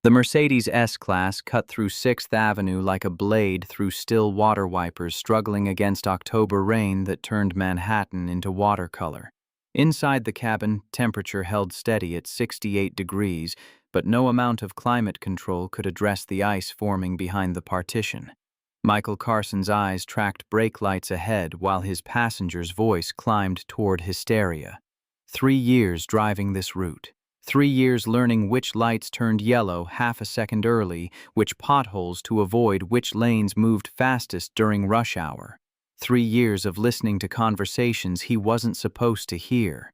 The Mercedes S-Class cut through 6th Avenue like a blade through still water wipers struggling against October rain that turned Manhattan into watercolor. Inside the cabin, temperature held steady at 68 degrees, but no amount of climate control could address the ice forming behind the partition. Michael Carson's eyes tracked brake lights ahead while his passenger's voice climbed toward hysteria. 3 years driving this route. 3 years learning which lights turned yellow half a second early, which potholes to avoid, which lanes moved fastest during rush hour. 3 years of listening to conversations he wasn't supposed to hear.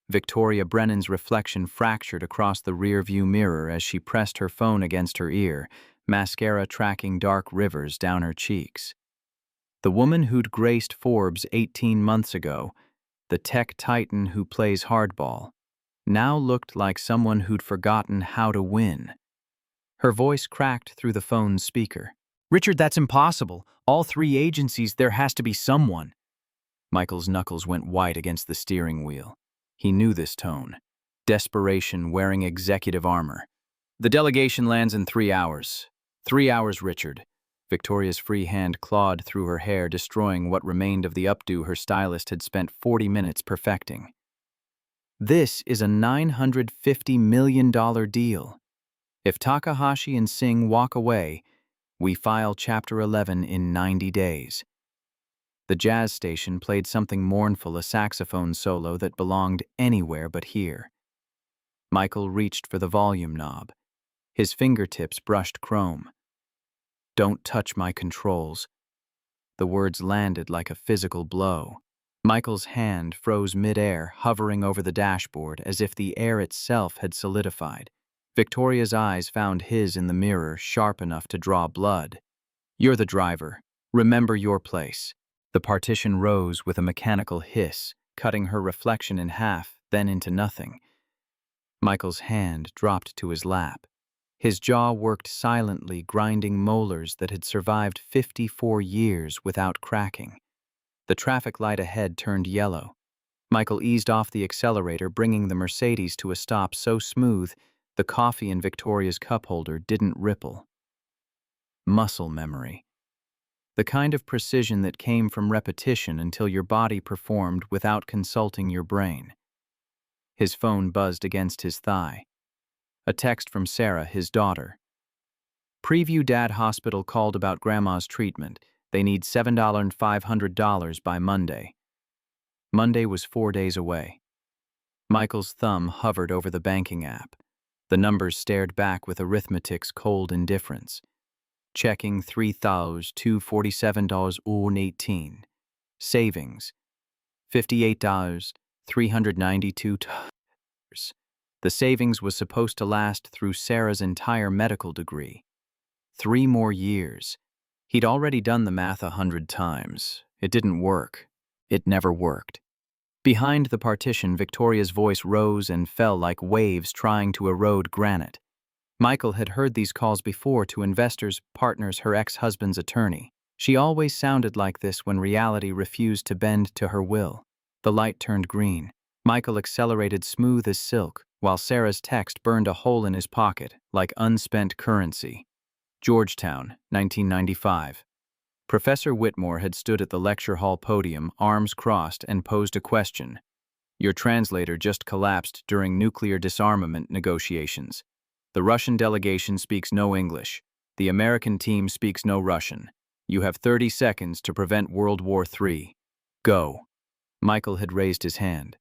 Victoria Brennan's reflection fractured across the rearview mirror as she pressed her phone against her ear, mascara tracking dark rivers down her cheeks. The woman who'd graced Forbes 18 months ago, the tech titan who plays hardball, now looked like someone who'd forgotten how to win. Her voice cracked through the phone's speaker. "Richard, that's impossible. All 3 agencies, there has to be someone." Michael's knuckles went white against the steering wheel. He knew this tone. Desperation wearing executive armor. "The delegation lands in 3 hours. 3 hours, Richard." Victoria's free hand clawed through her hair, destroying what remained of the updo her stylist had spent 40 minutes perfecting. "This is a $950 million deal. If Takahashi and Singh walk away, we file Chapter 11 in 90 days. The jazz station played something mournful, a saxophone solo that belonged anywhere but here. Michael reached for the volume knob. His fingertips brushed chrome. "Don't touch my controls." The words landed like a physical blow. Michael's hand froze midair, hovering over the dashboard as if the air itself had solidified. Victoria's eyes found his in the mirror, sharp enough to draw blood. "You're the driver. Remember your place." The partition rose with a mechanical hiss, cutting her reflection in half, then into nothing. Michael's hand dropped to his lap. His jaw worked silently, grinding molars that had survived 54 years without cracking. The traffic light ahead turned yellow. Michael eased off the accelerator, bringing the Mercedes to a stop so smooth the coffee in Victoria's cup holder didn't ripple. Muscle memory. The kind of precision that came from repetition until your body performed without consulting your brain. His phone buzzed against his thigh. A text from Sarah, his daughter. "Preview Dad Hospital called about Grandma's treatment. They need $7,500 by Monday." Monday was 4 days away. Michael's thumb hovered over the banking app. The numbers stared back with arithmetic's cold indifference. Checking $3,247.18. Savings $58,392. The savings was supposed to last through Sarah's entire medical degree. 3 more years. He'd already done the math 100 times. It didn't work. It never worked. Behind the partition, Victoria's voice rose and fell like waves trying to erode granite. Michael had heard these calls before to investors, partners, her ex-husband's attorney. She always sounded like this when reality refused to bend to her will. The light turned green. Michael accelerated smooth as silk, while Sarah's text burned a hole in his pocket, like unspent currency. Georgetown, 1995. Professor Whitmore had stood at the lecture hall podium, arms crossed, and posed a question. "Your translator just collapsed during nuclear disarmament negotiations. The Russian delegation speaks no English. The American team speaks no Russian. You have 30 seconds to prevent World War III. Go." Michael had raised his hand.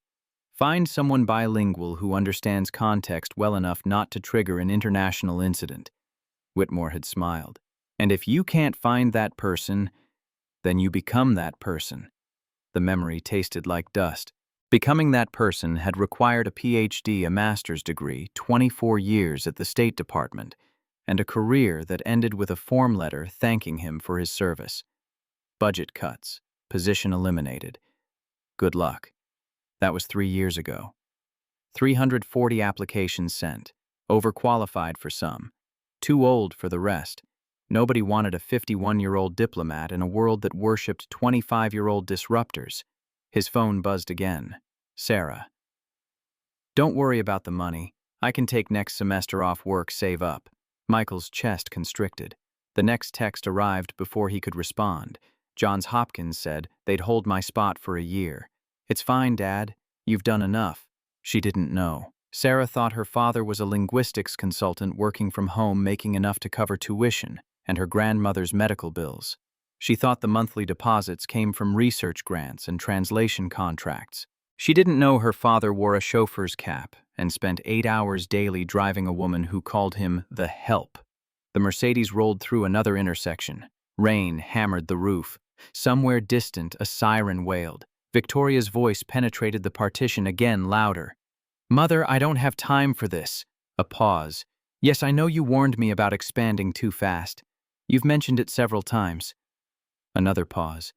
"Find someone bilingual who understands context well enough not to trigger an international incident." Whitmore had smiled. "And if you can't find that person, then you become that person." The memory tasted like dust. Becoming that person had required a PhD, a master's degree, 24 years at the State Department, and a career that ended with a form letter thanking him for his service. Budget cuts, position eliminated. Good luck. That was 3 years ago. 340 applications sent, overqualified for some, too old for the rest. Nobody wanted a 51-year-old diplomat in a world that worshipped 25-year-old disruptors. His phone buzzed again. Sarah. "Don't worry about the money. I can take next semester off work, save up." Michael's chest constricted. The next text arrived before he could respond. Johns Hopkins said they'd hold my spot for a year. "It's fine, Dad. You've done enough." She didn't know. Sarah thought her father was a linguistics consultant working from home making enough to cover tuition and her grandmother's medical bills. She thought the monthly deposits came from research grants and translation contracts. She didn't know her father wore a chauffeur's cap and spent 8 hours daily driving a woman who called him the help. The Mercedes rolled through another intersection. Rain hammered the roof. Somewhere distant, a siren wailed. Victoria's voice penetrated the partition again, louder. "Mother, I don't have time for this." A pause. "Yes, I know you warned me about expanding too fast. You've mentioned it several times." Another pause.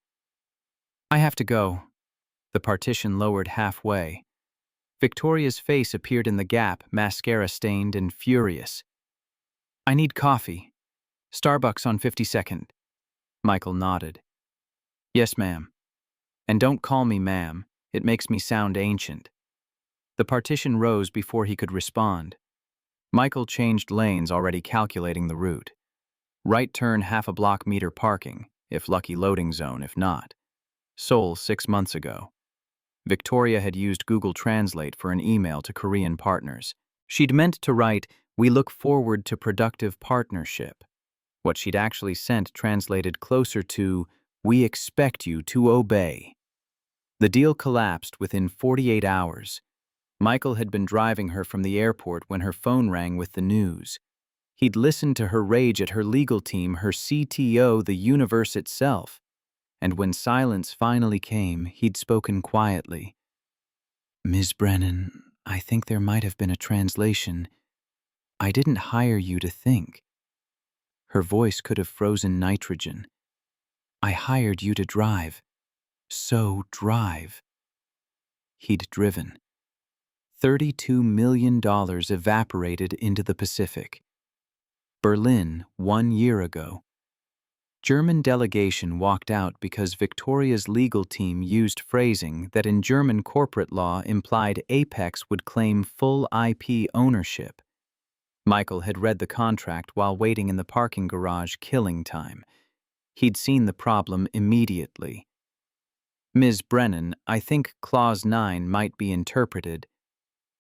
"I have to go." The partition lowered halfway. Victoria's face appeared in the gap, mascara-stained and furious. "I need coffee. Starbucks on 52nd. Michael nodded. "Yes, ma'am. And don't call me ma'am. It makes me sound ancient." The partition rose before he could respond. Michael changed lanes, already calculating the route. Right turn half a block, meter parking, if lucky loading zone, if not. Seoul 6 months ago. Victoria had used Google Translate for an email to Korean partners. She'd meant to write, "We look forward to productive partnership." What she'd actually sent translated closer to, "We expect you to obey." The deal collapsed within 48 hours. Michael had been driving her from the airport when her phone rang with the news. He'd listened to her rage at her legal team, her CTO, the universe itself. And when silence finally came, he'd spoken quietly. "Ms. Brennan, I think there might have been a translation. I didn't hire you to think." Her voice could have frozen nitrogen. "I hired you to drive. So drive." He'd driven. $32 million evaporated into the Pacific. Berlin 1 year ago. German delegation walked out because Victoria's legal team used phrasing that in German corporate law implied Apex would claim full IP ownership. Michael had read the contract while waiting in the parking garage, killing time. He'd seen the problem immediately. "Ms. Brennan, I think Clause 9 might be interpreted."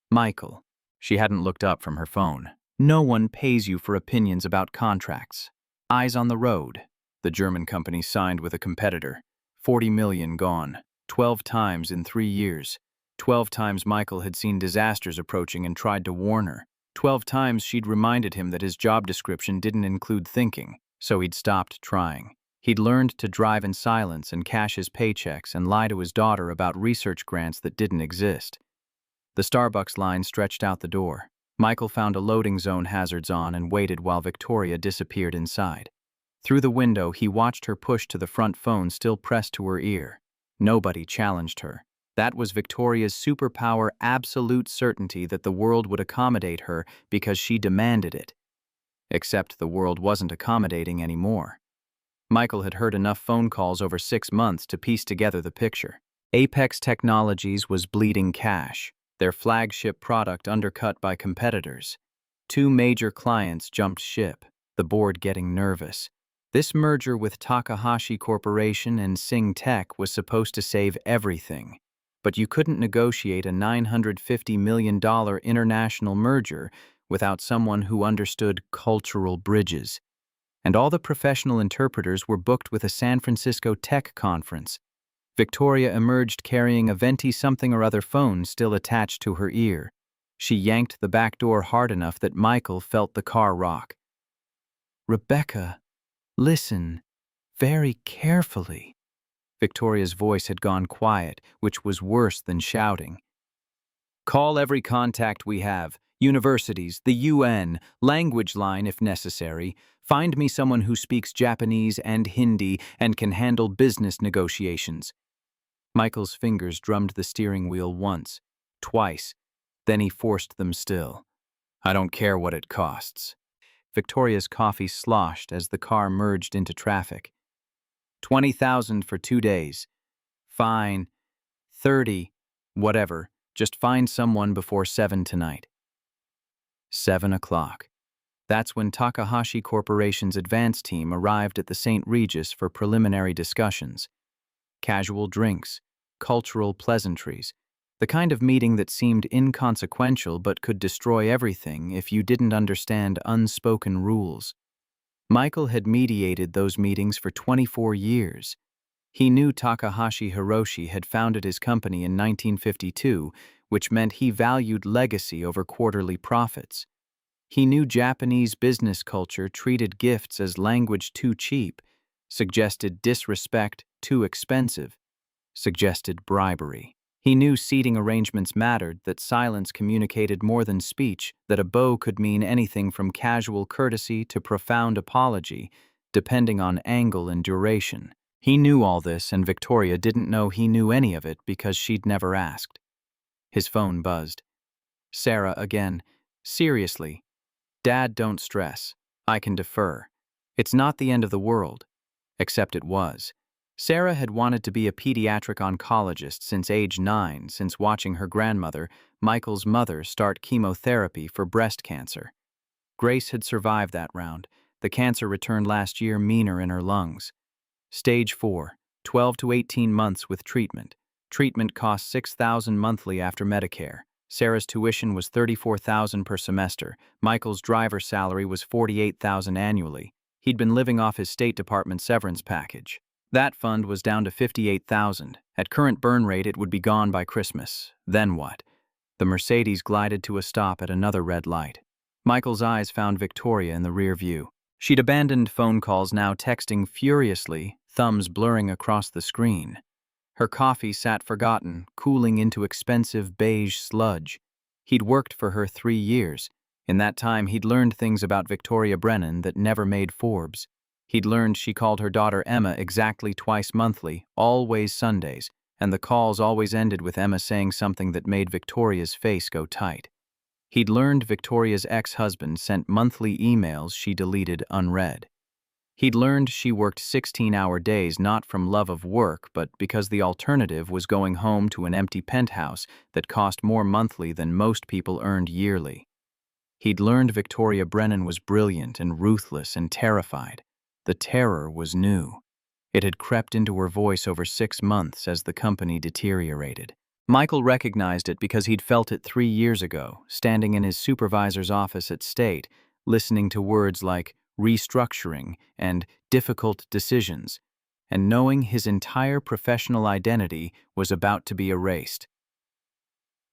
"Michael." She hadn't looked up from her phone. "No one pays you for opinions about contracts. Eyes on the road." The German company signed with a competitor. 40 million gone. 12 times in 3 years. 12 times Michael had seen disasters approaching and tried to warn her. 12 times she'd reminded him that his job description didn't include thinking, so he'd stopped trying. He'd learned to drive in silence and cash his paychecks and lie to his daughter about research grants that didn't exist. The Starbucks line stretched out the door. Michael found a loading zone hazards on and waited while Victoria disappeared inside. Through the window, he watched her push to the front phone still pressed to her ear. Nobody challenged her. That was Victoria's superpower, absolute certainty that the world would accommodate her because she demanded it. Except the world wasn't accommodating anymore. Michael had heard enough phone calls over 6 months to piece together the picture. Apex Technologies was bleeding cash, their flagship product undercut by competitors. 2 major clients jumped ship, the board getting nervous. This merger with Takahashi Corporation and Sing Tech was supposed to save everything. But you couldn't negotiate a $950 million international merger without someone who understood cultural bridges. And all the professional interpreters were booked with a San Francisco tech conference. Victoria emerged carrying a venti something or other phone still attached to her ear. She yanked the back door hard enough that Michael felt the car rock. "Rebecca, listen, very carefully." Victoria's voice had gone quiet, which was worse than shouting. "Call every contact we have, universities, the UN, language line if necessary. Find me someone who speaks Japanese and Hindi and can handle business negotiations." Michael's fingers drummed the steering wheel once, twice, then he forced them still. "I don't care what it costs." Victoria's coffee sloshed as the car merged into traffic. 20,000 for 2 days. Fine. 30, whatever. Just find someone before 7 tonight. 7 o'clock. That's when Takahashi Corporation's advance team arrived at the St. Regis for preliminary discussions. Casual drinks, cultural pleasantries, the kind of meeting that seemed inconsequential but could destroy everything if you didn't understand unspoken rules. Michael had mediated those meetings for 24 years. He knew Takahashi Hiroshi had founded his company in 1952, which meant he valued legacy over quarterly profits. He knew Japanese business culture treated gifts as language too cheap, suggested disrespect too expensive, suggested bribery. He knew seating arrangements mattered, that silence communicated more than speech, that a bow could mean anything from casual courtesy to profound apology, depending on angle and duration. He knew all this, and Victoria didn't know he knew any of it because she'd never asked. His phone buzzed. Sarah again. Seriously. Dad, don't stress. I can defer. It's not the end of the world. Except it was. Sarah had wanted to be a pediatric oncologist since age 9, since watching her grandmother, Michael's mother, start chemotherapy for breast cancer. Grace had survived that round. The cancer returned last year meaner in her lungs. Stage 4, 12 to 18 months with treatment. Treatment cost $6,000 monthly after Medicare. Sarah's tuition was $34,000 per semester. Michael's driver's salary was $48,000 annually. He'd been living off his State Department severance package. That fund was down to $58,000. At current burn rate, it would be gone by Christmas. Then what? The Mercedes glided to a stop at another red light. Michael's eyes found Victoria in the rear view. She'd abandoned phone calls, now texting furiously, thumbs blurring across the screen. Her coffee sat forgotten, cooling into expensive beige sludge. He'd worked for her 3 years. In that time, he'd learned things about Victoria Brennan that never made Forbes. He'd learned she called her daughter Emma exactly twice monthly, always Sundays, and the calls always ended with Emma saying something that made Victoria's face go tight. He'd learned Victoria's ex-husband sent monthly emails she deleted unread. He'd learned she worked 16-hour days not from love of work, but because the alternative was going home to an empty penthouse that cost more monthly than most people earned yearly. He'd learned Victoria Brennan was brilliant and ruthless and terrified. The terror was new. It had crept into her voice over 6 months as the company deteriorated. Michael recognized it because he'd felt it 3 years ago, standing in his supervisor's office at State, listening to words like restructuring and difficult decisions, and knowing his entire professional identity was about to be erased.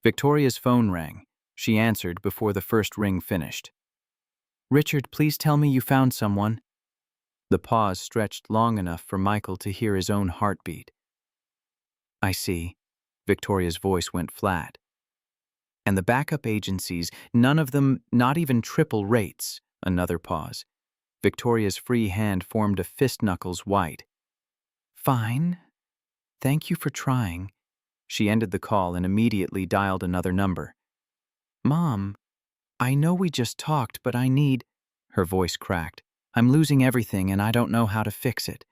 Victoria's phone rang. She answered before the first ring finished. "Richard, please tell me you found someone." The pause stretched long enough for Michael to hear his own heartbeat. "I see." Victoria's voice went flat. "And the backup agencies, none of them, not even triple rates." Another pause. Victoria's free hand formed a fist knuckles white. "Fine. Thank you for trying." She ended the call and immediately dialed another number. "Mom, I know we just talked, but I need—" Her voice cracked. "I'm losing everything and I don't know how to fix it."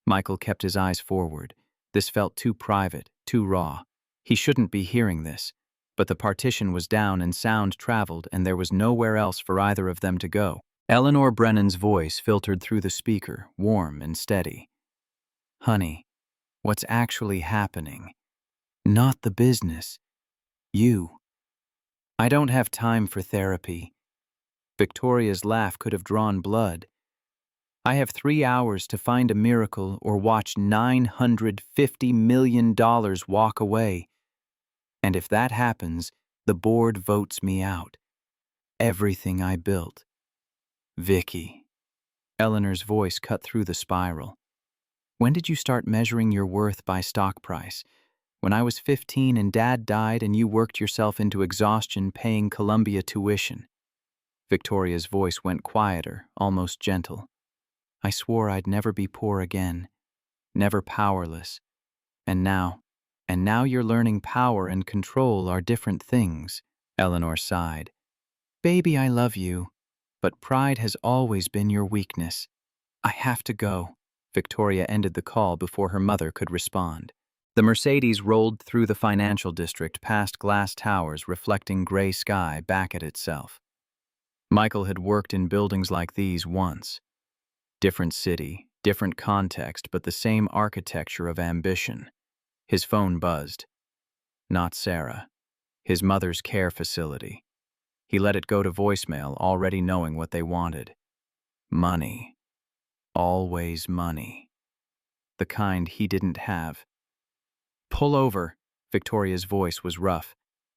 Michael kept his eyes forward. This felt too private, too raw. He shouldn't be hearing this. But the partition was down and sound traveled, and there was nowhere else for either of them to go. Eleanor Brennan's voice filtered through the speaker, warm and steady. "Honey, what's actually happening? Not the business. You. I don't have time for therapy." Victoria's laugh could have drawn blood. "I have 3 hours to find a miracle or watch $950 million walk away. And if that happens, the board votes me out. Everything I built. Vicky." Eleanor's voice cut through the spiral. "When did you start measuring your worth by stock price? When I was 15 and Dad died and you worked yourself into exhaustion paying Columbia tuition." Victoria's voice went quieter, almost gentle. "I swore I'd never be poor again. Never powerless. And now you're learning power and control are different things." Eleanor sighed. "Baby, I love you, but pride has always been your weakness. I have to go." Victoria ended the call before her mother could respond. The Mercedes rolled through the financial district past glass towers reflecting gray sky back at itself. Michael had worked in buildings like these once. Different city, different context, but the same architecture of ambition. His phone buzzed. Not Sarah. His mother's care facility. He let it go to voicemail, already knowing what they wanted. Money. Always money. The kind he didn't have. "Pull over." Victoria's voice was rough.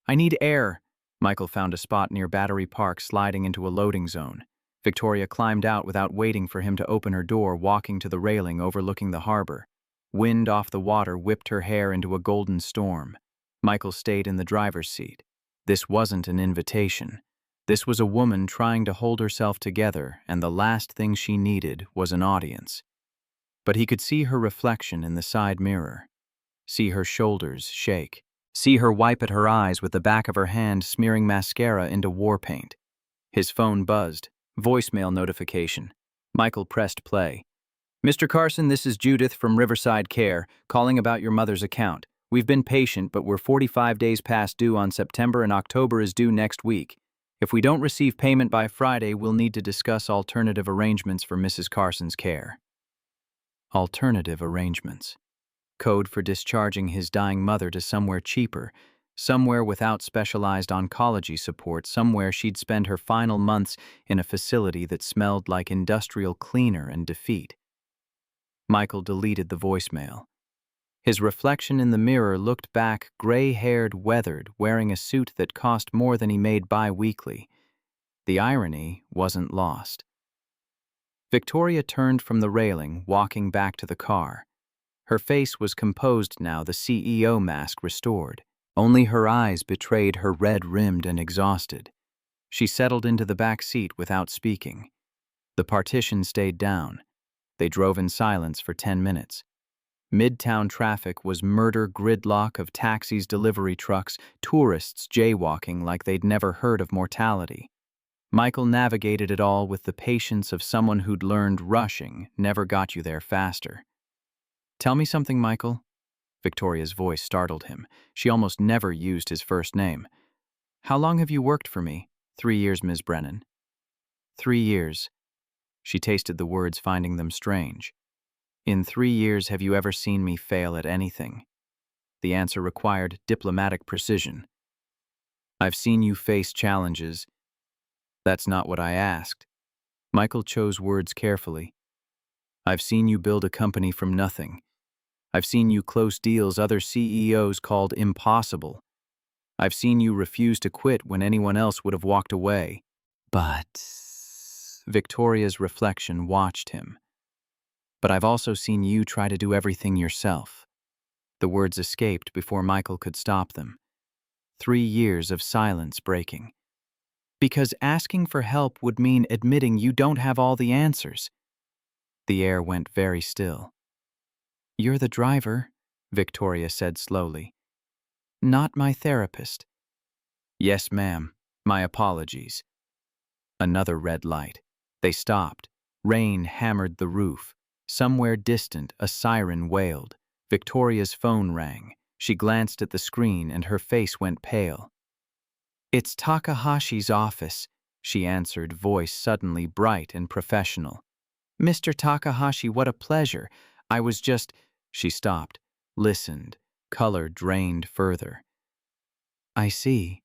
"I need air." Michael found a spot near Battery Park, sliding into a loading zone. Victoria climbed out without waiting for him to open her door, walking to the railing overlooking the harbor. Wind off the water whipped her hair into a golden storm. Michael stayed in the driver's seat. This wasn't an invitation. This was a woman trying to hold herself together, and the last thing she needed was an audience. But he could see her reflection in the side mirror. See her shoulders shake. See her wipe at her eyes with the back of her hand smearing mascara into war paint. His phone buzzed. Voicemail notification. Michael pressed play. "Mr. Carson, this is Judith from Riverside Care, calling about your mother's account. We've been patient, but we're 45 days past due on September and October is due next week. If we don't receive payment by Friday, we'll need to discuss alternative arrangements for Mrs. Carson's care." Alternative arrangements. Code for discharging his dying mother to somewhere cheaper, somewhere without specialized oncology support, somewhere she'd spend her final months in a facility that smelled like industrial cleaner and defeat. Michael deleted the voicemail. His reflection in the mirror looked back, gray-haired, weathered, wearing a suit that cost more than he made bi-weekly. The irony wasn't lost. Victoria turned from the railing, walking back to the car. Her face was composed now, the CEO mask restored. Only her eyes betrayed her red-rimmed and exhausted. She settled into the back seat without speaking. The partition stayed down. They drove in silence for 10 minutes. Midtown traffic was murder gridlock of taxis, delivery trucks, tourists jaywalking like they'd never heard of mortality. Michael navigated it all with the patience of someone who'd learned rushing never got you there faster. "Tell me something, Michael." Victoria's voice startled him. She almost never used his first name. "How long have you worked for me?" 3 years, Ms. Brennan." 3 years. She tasted the words, finding them strange. "In 3 years, have you ever seen me fail at anything?" The answer required diplomatic precision. "I've seen you face challenges." "That's not what I asked." Michael chose words carefully. "I've seen you build a company from nothing. I've seen you close deals other CEOs called impossible. I've seen you refuse to quit when anyone else would have walked away." "But..." Victoria's reflection watched him. "But I've also seen you try to do everything yourself." The words escaped before Michael could stop them. 3 years of silence breaking. "Because asking for help would mean admitting you don't have all the answers." The air went very still. "You're the driver," Victoria said slowly. "Not my therapist." "Yes, ma'am. My apologies." Another red light. They stopped. Rain hammered the roof. Somewhere distant, a siren wailed. Victoria's phone rang. She glanced at the screen and her face went pale. "It's Takahashi's office," she answered, voice suddenly bright and professional. "Mr. Takahashi, what a pleasure. I was just..." She stopped, listened, color drained further. "I see.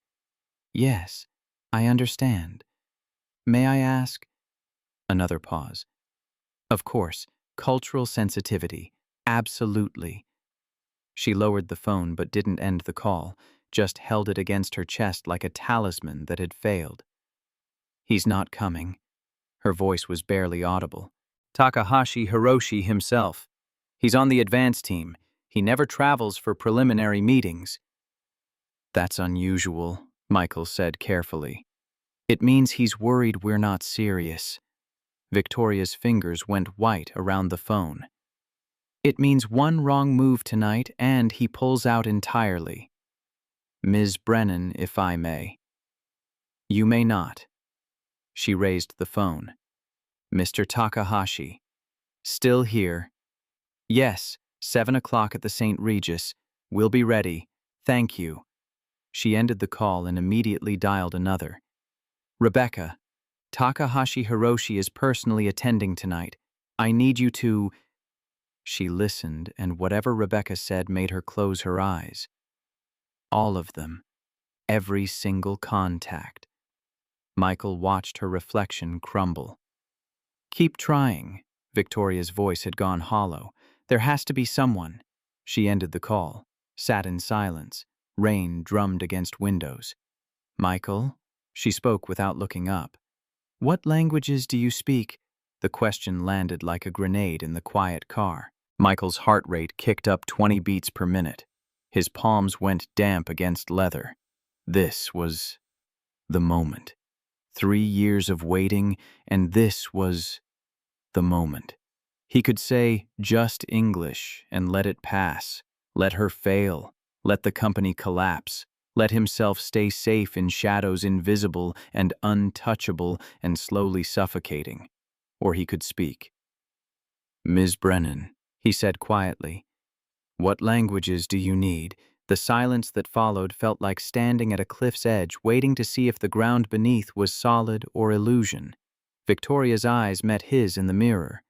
Yes, I understand. May I ask?" Another pause. "Of course, cultural sensitivity. Absolutely." She lowered the phone but didn't end the call, just held it against her chest like a talisman that had failed. "He's not coming." Her voice was barely audible. "Takahashi Hiroshi himself. He's on the advance team. He never travels for preliminary meetings." "That's unusual," Michael said carefully. "It means he's worried we're not serious." Victoria's fingers went white around the phone. "It means one wrong move tonight and he pulls out entirely." "Ms. Brennan, if I may." "You may not." She raised the phone. "Mr. Takahashi. Still here?" "Yes, 7 o'clock at the St. Regis. We'll be ready. Thank you." She ended the call and immediately dialed another. "Rebecca." Takahashi Hiroshi is personally attending tonight. I need you to... She listened, and whatever Rebecca said made her close her eyes. All of them. Every single contact. Michael watched her reflection crumble. Keep trying. Victoria's voice had gone hollow. There has to be someone. She ended the call, sat in silence. Rain drummed against windows. Michael? She spoke without looking up. What languages do you speak? The question landed like a grenade in the quiet car. Michael's heart rate kicked up 20 beats per minute. His palms went damp against leather. This was the moment. 3 years of waiting, and this was the moment. He could say just English and let it pass. Let her fail. Let the company collapse. Let himself stay safe in shadows invisible and untouchable and slowly suffocating. Or he could speak. Ms. Brennan, he said quietly, what languages do you need? The silence that followed felt like standing at a cliff's edge, waiting to see if the ground beneath was solid or illusion. Victoria's eyes met his in the mirror.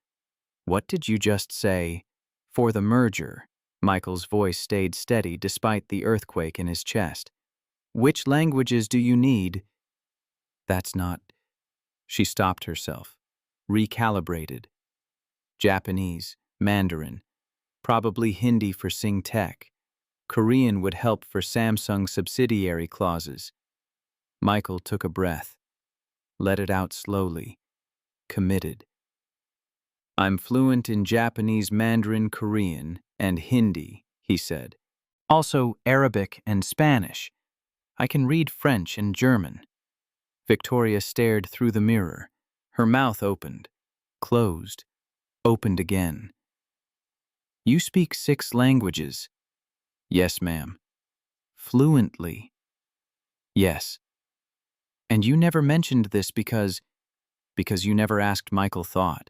What did you just say? For the merger. Michael's voice stayed steady despite the earthquake in his chest. Which languages do you need? That's not... She stopped herself. Recalibrated. Japanese, Mandarin, probably Hindi for Sing Tech. Korean would help for Samsung subsidiary clauses. Michael took a breath. Let it out slowly. Committed. I'm fluent in Japanese, Mandarin, Korean, and Hindi, he said. Also Arabic and Spanish. I can read French and German. Victoria stared through the mirror. Her mouth opened, closed, opened again. You speak 6 languages. Yes, ma'am. Fluently. Yes. And you never mentioned this because you never asked Michael thought.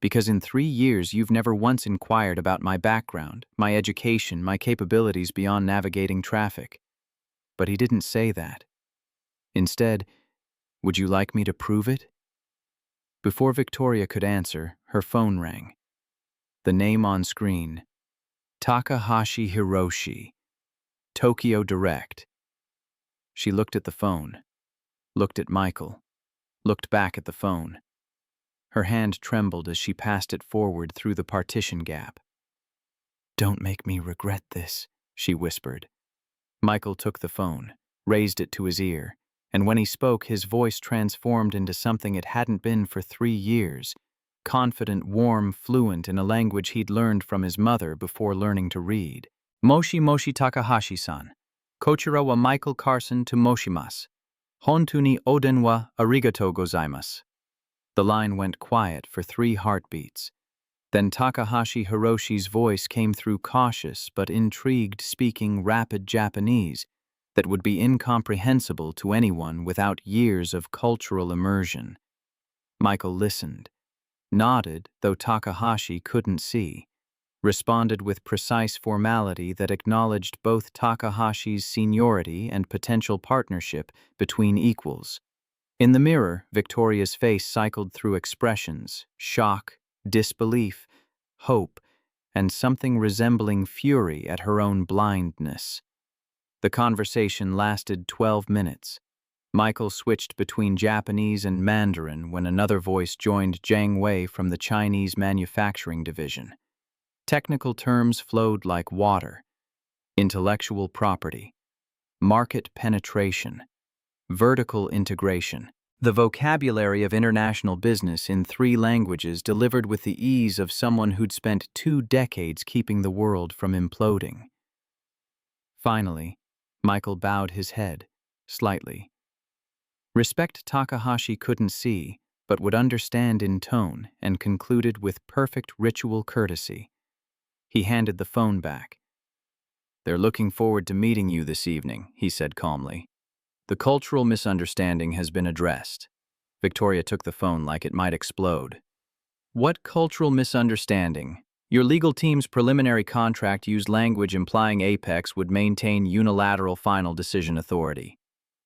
Because in 3 years you've never once inquired about my background, my education, my capabilities beyond navigating traffic. But he didn't say that. Instead, would you like me to prove it? Before Victoria could answer, her phone rang. The name on screen, Takahashi Hiroshi, Tokyo Direct. She looked at the phone, looked at Michael, looked back at the phone. Her hand trembled as she passed it forward through the partition gap. Don't make me regret this, she whispered. Michael took the phone, raised it to his ear, and when he spoke, his voice transformed into something it hadn't been for 3 years. Confident, warm, fluent in a language he'd learned from his mother before learning to read. Moshi Moshi Takahashi-san. Kochira wa Michael Carson to Moshimasu. Hontu ni oden wa arigatou gozaimasu. The line went quiet for 3 heartbeats. Then Takahashi Hiroshi's voice came through cautious but intrigued, speaking rapid Japanese that would be incomprehensible to anyone without years of cultural immersion. Michael listened, nodded, though Takahashi couldn't see, responded with precise formality that acknowledged both Takahashi's seniority and potential partnership between equals. In the mirror, Victoria's face cycled through expressions: shock, disbelief, hope, and something resembling fury at her own blindness. The conversation lasted 12 minutes. Michael switched between Japanese and Mandarin when another voice joined Jiang Wei from the Chinese manufacturing division. Technical terms flowed like water: intellectual property, market penetration, vertical integration. The vocabulary of international business in 3 languages delivered with the ease of someone who'd spent 2 decades keeping the world from imploding. Finally, Michael bowed his head, slightly. Respect Takahashi couldn't see, but would understand in tone, and concluded with perfect ritual courtesy. He handed the phone back. They're looking forward to meeting you this evening, he said calmly. The cultural misunderstanding has been addressed. Victoria took the phone like it might explode. What cultural misunderstanding? Your legal team's preliminary contract used language implying Apex would maintain unilateral final decision authority.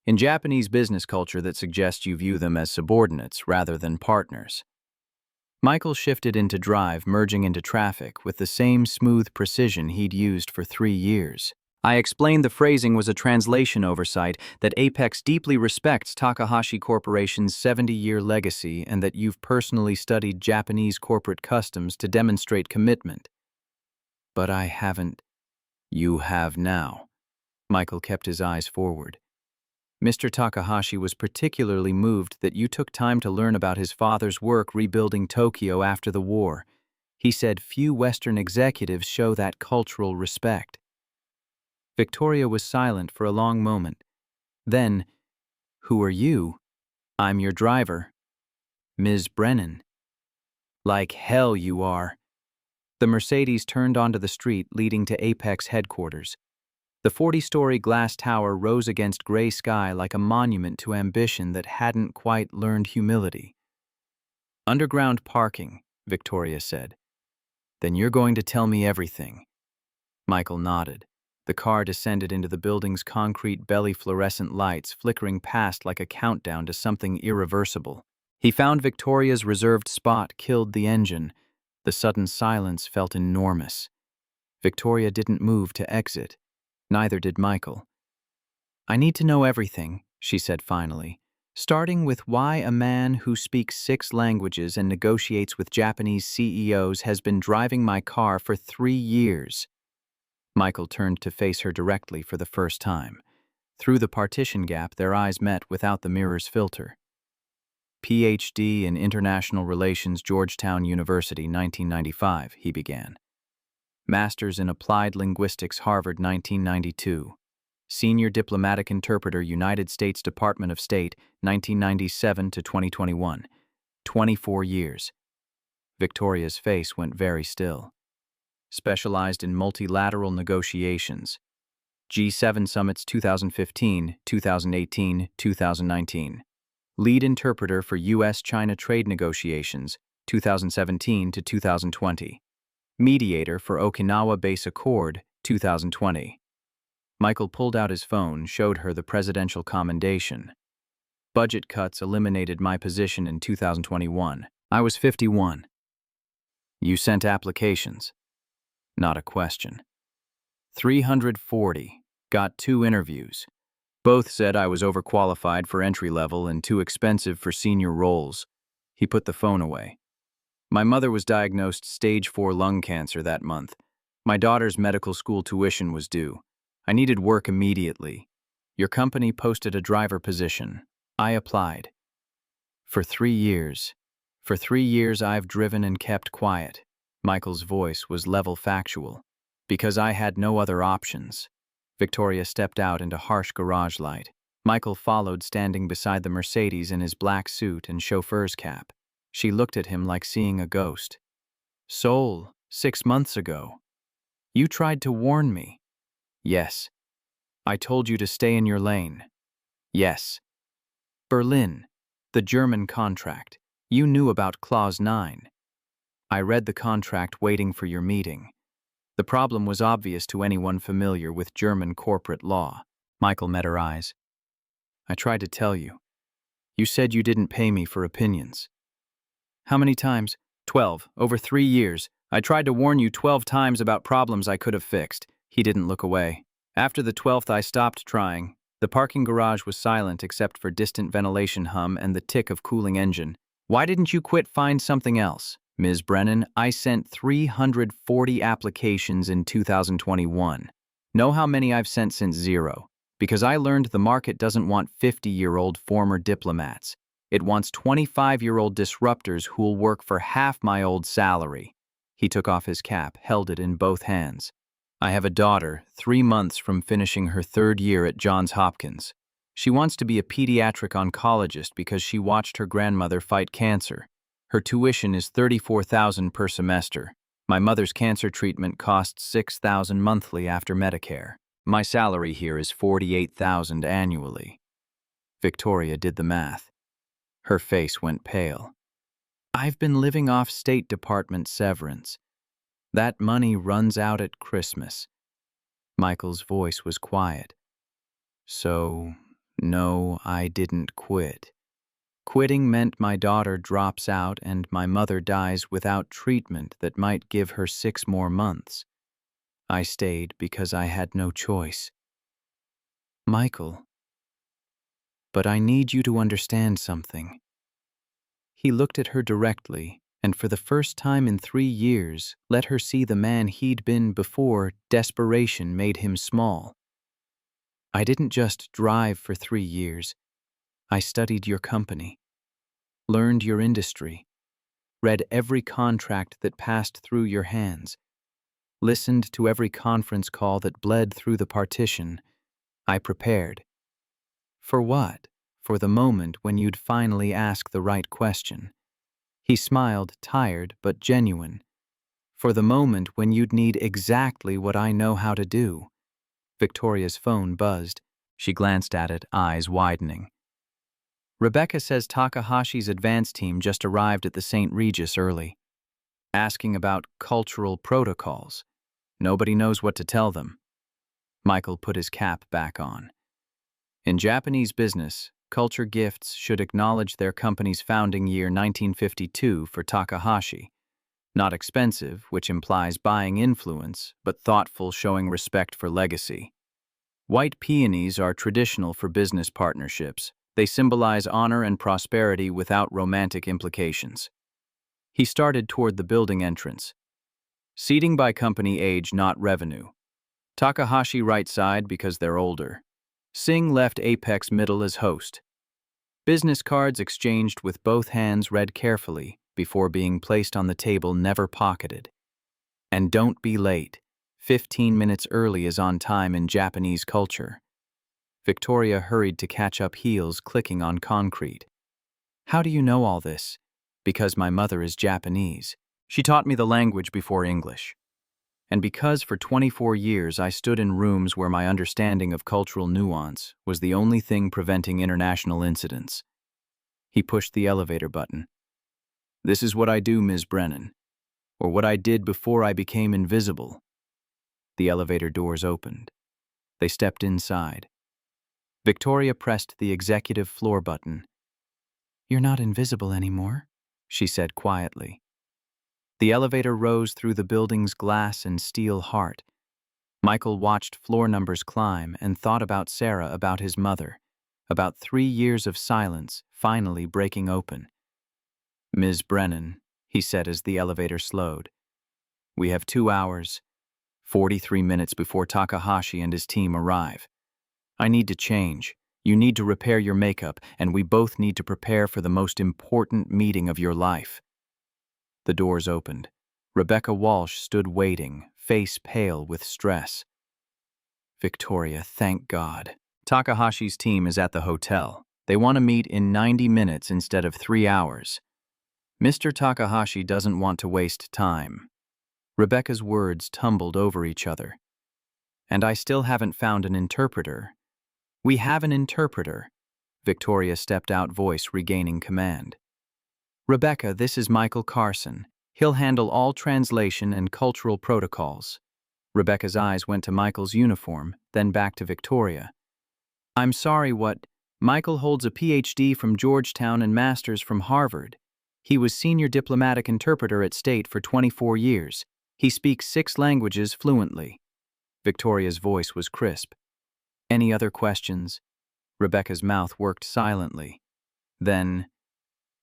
in Japanese business culture that suggests you view them as subordinates rather than partners. Michael shifted into drive, merging into traffic with the same smooth precision he'd used for 3 years. I explained the phrasing was a translation oversight, that Apex deeply respects Takahashi Corporation's 70-year legacy and that you've personally studied Japanese corporate customs to demonstrate commitment. But I haven't. You have now. Michael kept his eyes forward. Mr. Takahashi was particularly moved that you took time to learn about his father's work rebuilding Tokyo after the war. He said few Western executives show that cultural respect. Victoria was silent for a long moment. Then, "Who are you?" "I'm your driver." "Ms. Brennan." "Like hell you are." The Mercedes turned onto the street leading to Apex headquarters. The 40-story glass tower rose against gray sky like a monument to ambition that hadn't quite learned humility. "Underground parking," Victoria said. "Then you're going to tell me everything." Michael nodded. The car descended into the building's concrete belly, fluorescent lights flickering past like a countdown to something irreversible. He found Victoria's reserved spot, killed the engine. The sudden silence felt enormous. Victoria didn't move to exit. Neither did Michael. "I need to know everything," she said finally, "starting with why a man who speaks 6 languages and negotiates with Japanese CEOs has been driving my car for 3 years. Michael turned to face her directly for the first time. Through the partition gap, their eyes met without the mirror's filter. "PhD in International Relations, Georgetown University, 1995, he began. "Master's in Applied Linguistics, Harvard, 1992. Senior Diplomatic Interpreter, United States Department of State, 1997 to 2021. 24 years. Victoria's face went very still. Specialized in multilateral negotiations. G7 Summits 2015, 2018, 2019. Lead interpreter for U.S.-China trade negotiations, 2017 to 2020. Mediator for Okinawa Base Accord, 2020. Michael pulled out his phone, showed her the presidential commendation. Budget cuts eliminated my position in 2021. I was 51. You sent applications. Not a question. 340. Got 2 interviews. Both said I was overqualified for entry level and too expensive for senior roles. He put the phone away. My mother was diagnosed stage 4 lung cancer that month. My daughter's medical school tuition was due. I needed work immediately. Your company posted a driver position. I applied. For 3 years. For 3 years I've driven and kept quiet. Michael's voice was level factual. Because I had no other options. Victoria stepped out into harsh garage light. Michael followed, standing beside the Mercedes in his black suit and chauffeur's cap. She looked at him like seeing a ghost. "Seoul, 6 months ago. You tried to warn me." "Yes." "I told you to stay in your lane." "Yes." "Berlin, the German contract. You knew about Clause 9. I read the contract waiting for your meeting. The problem was obvious to anyone familiar with German corporate law." Michael met her eyes. "I tried to tell you. You said you didn't pay me for opinions." "How many times?" 12, over 3 years. I tried to warn you 12 times about problems I could have fixed." He didn't look away. "After the 12th, I stopped trying. The parking garage was silent except for distant ventilation hum and the tick of cooling engine. Why didn't you quit? Find something else." "Ms. Brennan, I sent 340 applications in 2021. Know how many I've sent since 0? Because I learned the market doesn't want 50-year-old former diplomats. It wants 25-year-old disruptors who'll work for half my old salary." He took off his cap, held it in both hands. "I have a daughter, 3 months from finishing her 3rd year at Johns Hopkins. She wants to be a pediatric oncologist because she watched her grandmother fight cancer. Her tuition is $34,000 per semester. My mother's cancer treatment costs $6,000 monthly after Medicare. My salary here is $48,000 annually." Victoria did the math. Her face went pale. "I've been living off State Department severance. That money runs out at Christmas." Michael's voice was quiet. "So, No, I didn't quit. Quitting meant my daughter drops out and my mother dies without treatment that might give her 6 more months. I stayed because I had no choice. Michael, but I need you to understand something. He looked at her directly, and for the first time in 3 years, let her see the man he'd been before desperation made him small. I didn't just drive for 3 years. I studied your company, learned your industry, read every contract that passed through your hands, listened to every conference call that bled through the partition. I prepared. For what? For the moment when you'd finally ask the right question. He smiled, tired but genuine. For the moment when you'd need exactly what I know how to do. Victoria's phone buzzed. She glanced at it, eyes widening. Rebecca says Takahashi's advance team just arrived at the St. Regis early, asking about cultural protocols. Nobody knows what to tell them. Michael put his cap back on. In Japanese business, culture gifts should acknowledge their company's founding year 1952 for Takahashi. Not expensive, which implies buying influence, but thoughtful, showing respect for legacy. White peonies are traditional for business partnerships. They symbolize honor and prosperity without romantic implications. He started toward the building entrance. Seating by company age, not revenue. Takahashi right side because they're older. Singh left apex middle as host. Business cards exchanged with both hands read carefully before being placed on the table, never pocketed. And don't be late. 15 minutes early is on time in Japanese culture. Victoria hurried to catch up, heels clicking on concrete. How do you know all this? Because my mother is Japanese. She taught me the language before English. And because for 24 years I stood in rooms where my understanding of cultural nuance was the only thing preventing international incidents. He pushed the elevator button. This is what I do, Ms. Brennan, or what I did before I became invisible. The elevator doors opened. They stepped inside. Victoria pressed the executive floor button. You're not invisible anymore, she said quietly. The elevator rose through the building's glass and steel heart. Michael watched floor numbers climb and thought about Sarah, about his mother, about 3 years of silence finally breaking open. Ms. Brennan, he said as the elevator slowed. We have 2 hours, 43 minutes before Takahashi and his team arrive. I need to change. You need to repair your makeup, and we both need to prepare for the most important meeting of your life. The doors opened. Rebecca Walsh stood waiting, face pale with stress. Victoria, thank God. Takahashi's team is at the hotel. They want to meet in 90 minutes instead of 3 hours. Mr. Takahashi doesn't want to waste time. Rebecca's words tumbled over each other. And I still haven't found an interpreter. We have an interpreter. Victoria stepped out, voice regaining command. Rebecca, this is Michael Carson. He'll handle all translation and cultural protocols. Rebecca's eyes went to Michael's uniform, then back to Victoria. I'm sorry, what? Michael holds a PhD from Georgetown and master's from Harvard. He was senior diplomatic interpreter at State for 24 years. He speaks 6 languages fluently. Victoria's voice was crisp. Any other questions? Rebecca's mouth worked silently. Then,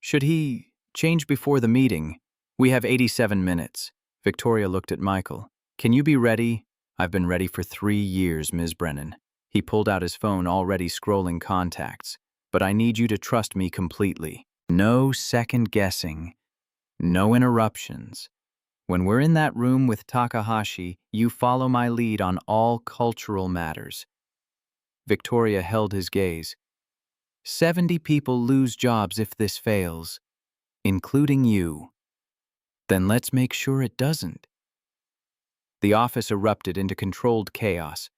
should he change before the meeting? We have 87 minutes. Victoria looked at Michael. Can you be ready? I've been ready for 3 years, Ms. Brennan. He pulled out his phone, already scrolling contacts. But I need you to trust me completely. No second guessing. No interruptions. When we're in that room with Takahashi, you follow my lead on all cultural matters. Victoria held his gaze. 70 people lose jobs if this fails, including you. Then let's make sure it doesn't. The office erupted into controlled chaos.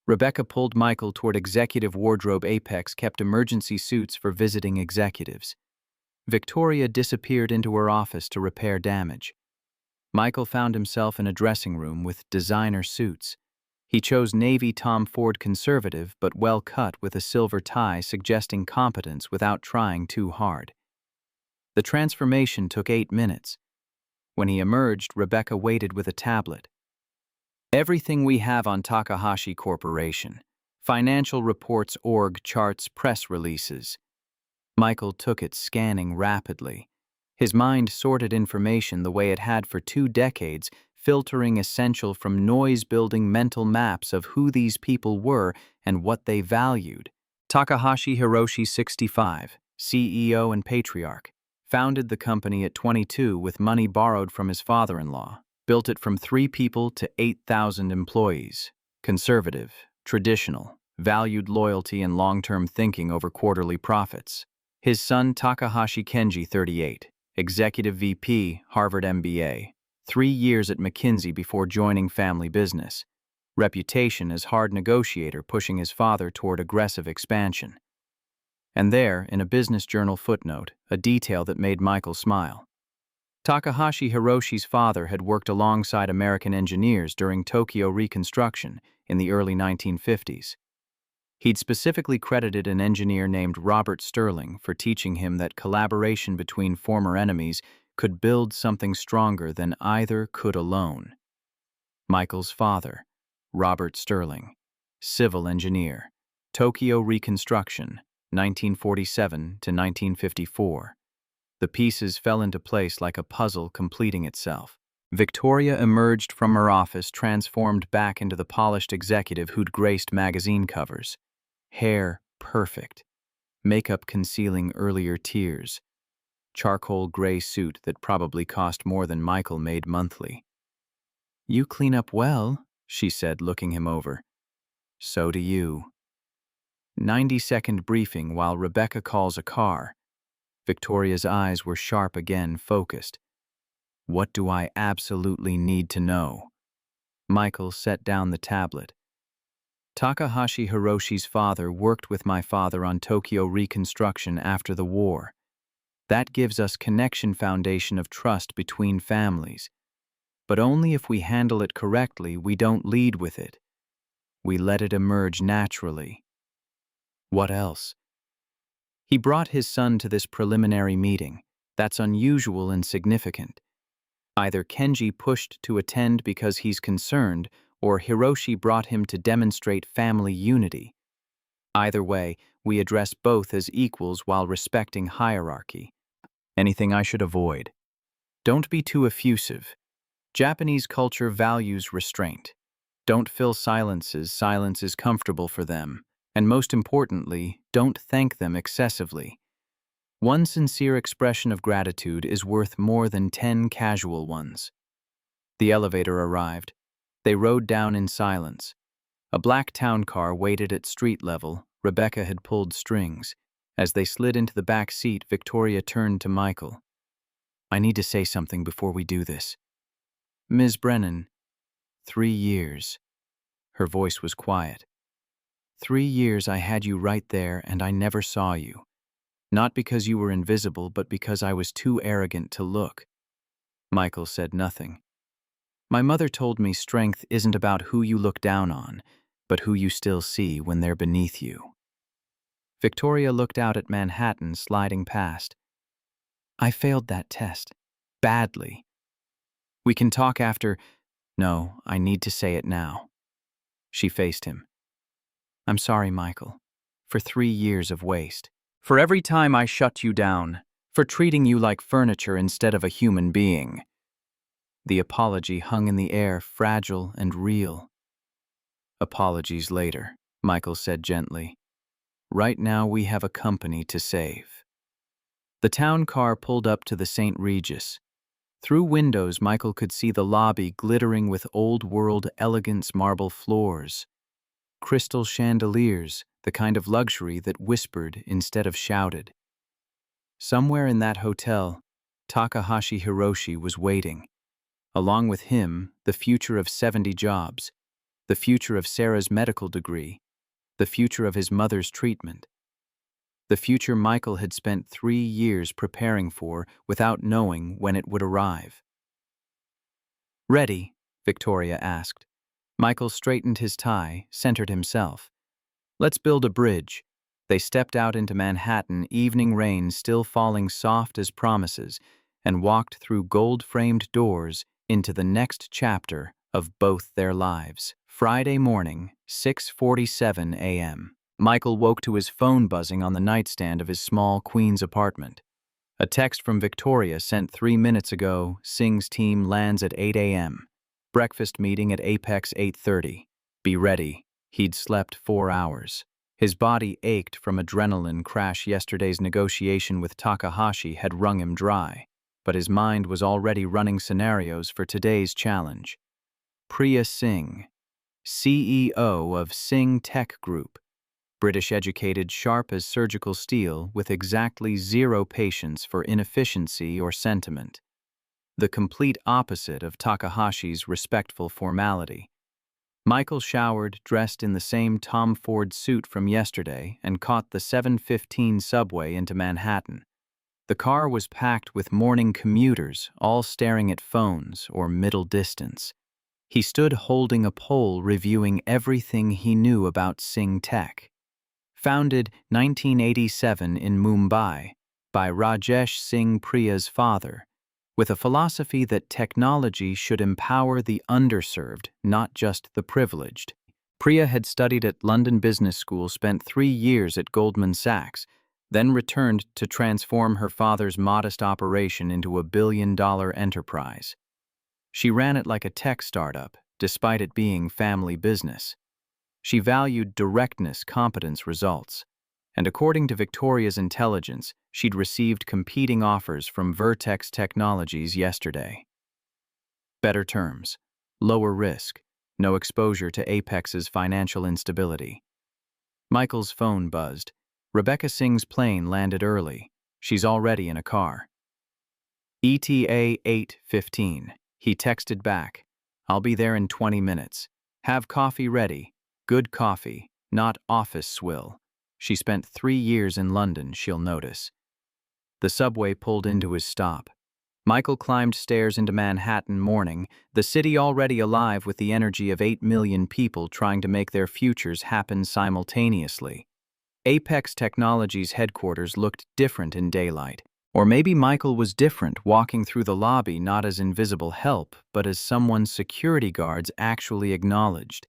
Rebecca pulled Michael toward executive wardrobe. Apex kept emergency suits for visiting executives. Victoria disappeared into her office to repair damage. Michael found himself in a dressing room with designer suits. He chose navy Tom Ford conservative but well cut with a silver tie suggesting competence without trying too hard. The transformation took 8 minutes. When he emerged, Rebecca waited with a tablet. Everything we have on Takahashi Corporation. Financial reports, org charts, press releases. Michael took it, scanning rapidly. His mind sorted information the way it had for 2 decades, filtering essential from noise-building mental maps of who these people were and what they valued. Takahashi Hiroshi, 65, CEO and patriarch, founded the company at 22 with money borrowed from his father-in-law, built it from 3 people to 8,000 employees. Conservative, traditional, valued loyalty and long-term thinking over quarterly profits. His son Takahashi Kenji, 38, Executive VP, Harvard MBA, 3 years at McKinsey before joining family business. Reputation as hard negotiator pushing his father toward aggressive expansion. And there, in a business journal footnote, a detail that made Michael smile. Takahashi Hiroshi's father had worked alongside American engineers during Tokyo Reconstruction in the early 1950s. He'd specifically credited an engineer named Robert Sterling for teaching him that collaboration between former enemies could build something stronger than either could alone. Michael's father, Robert Sterling, civil engineer, Tokyo Reconstruction, 1947 to 1954. The pieces fell into place like a puzzle completing itself. Victoria emerged from her office, transformed back into the polished executive who'd graced magazine covers. Hair perfect, makeup concealing earlier tears, charcoal gray suit that probably cost more than Michael made monthly. "You clean up well," she said, looking him over. "So do you." 90-second briefing while Rebecca calls a car. Victoria's eyes were sharp again, focused. "What do I absolutely need to know?" Michael set down the tablet. "Takahashi Hiroshi's father worked with my father on Tokyo Reconstruction after the war. That gives us connection foundation of trust between families. But only if we handle it correctly. We don't lead with it. We let it emerge naturally." "What else?" "He brought his son to this preliminary meeting. That's unusual and significant. Either Kenji pushed to attend because he's concerned, or Hiroshi brought him to demonstrate family unity. Either way, we address both as equals while respecting hierarchy. Anything I should avoid? Don't be too effusive. Japanese culture values restraint. Don't fill silences. Silence is comfortable for them. And most importantly, don't thank them excessively. One sincere expression of gratitude is worth more than 10 casual ones." The elevator arrived. They rode down in silence. A black town car waited at street level. Rebecca had pulled strings. As they slid into the back seat, Victoria turned to Michael. "I need to say something before we do this. Ms. Brennan, 3 years." Her voice was quiet. 3 years I had you right there and I never saw you. Not because you were invisible, but because I was too arrogant to look." Michael said nothing. "My mother told me strength isn't about who you look down on, but who you still see when they're beneath you." Victoria looked out at Manhattan sliding past. "I failed that test. Badly. We can talk after—" "No, I need to say it now." She faced him. "I'm sorry, Michael, for 3 years of waste. For every time I shut you down, for treating you like furniture instead of a human being." The apology hung in the air, fragile and real. "Apologies later," Michael said gently. "Right now we have a company to save." The town car pulled up to the St. Regis. Through windows, Michael could see the lobby glittering with old-world elegance, marble floors, crystal chandeliers, the kind of luxury that whispered instead of shouted. Somewhere in that hotel, Takahashi Hiroshi was waiting. Along with him, the future of 70 jobs, the future of Sarah's medical degree, the future of his mother's treatment, the future Michael had spent 3 years preparing for without knowing when it would arrive. "Ready?" Victoria asked. Michael straightened his tie, centered himself. Let's build a bridge. They stepped out into Manhattan, evening rain still falling soft as promises, and walked through gold-framed doors into the next chapter of both their lives. Friday morning, 6:47 a.m. Michael woke to his phone buzzing on the nightstand of his small Queens apartment. A text from Victoria sent 3 minutes ago: Singh's team lands at 8 a.m. Breakfast meeting at Apex 8:30. Be ready. He'd slept 4 hours. His body ached from adrenaline crash. Yesterday's negotiation with Takahashi had wrung him dry, but his mind was already running scenarios for today's challenge. Priya Singh, CEO of Singh Tech Group, British-educated, sharp as surgical steel, with exactly zero patience for inefficiency or sentiment. The complete opposite of Takahashi's respectful formality. Michael showered, dressed in the same Tom Ford suit from yesterday, and caught the 7:15 subway into Manhattan. The car was packed with morning commuters, all staring at phones or middle distance. He stood holding a poll reviewing everything he knew about Singh Tech. Founded 1987 in Mumbai by Rajesh Singh, Priya's father, with a philosophy that technology should empower the underserved, not just the privileged. Priya had studied at London Business School, spent 3 years at Goldman Sachs, then returned to transform her father's modest operation into a billion-dollar enterprise. She ran it like a tech startup, despite it being family business. She valued directness, competence, results. And according to Victoria's intelligence, she'd received competing offers from Vertex Technologies yesterday. Better terms, lower risk, no exposure to Apex's financial instability. Michael's phone buzzed. Rebecca Singh's plane landed early. She's already in a car. ETA 8:15. He texted back. I'll be there in 20 minutes. Have coffee ready. Good coffee, not office swill. She spent 3 years in London, she'll notice. The subway pulled into his stop. Michael climbed stairs into Manhattan morning, the city already alive with the energy of 8 million people trying to make their futures happen simultaneously. Apex Technologies' headquarters looked different in daylight. Or maybe Michael was different, walking through the lobby not as invisible help, but as someone security guards actually acknowledged.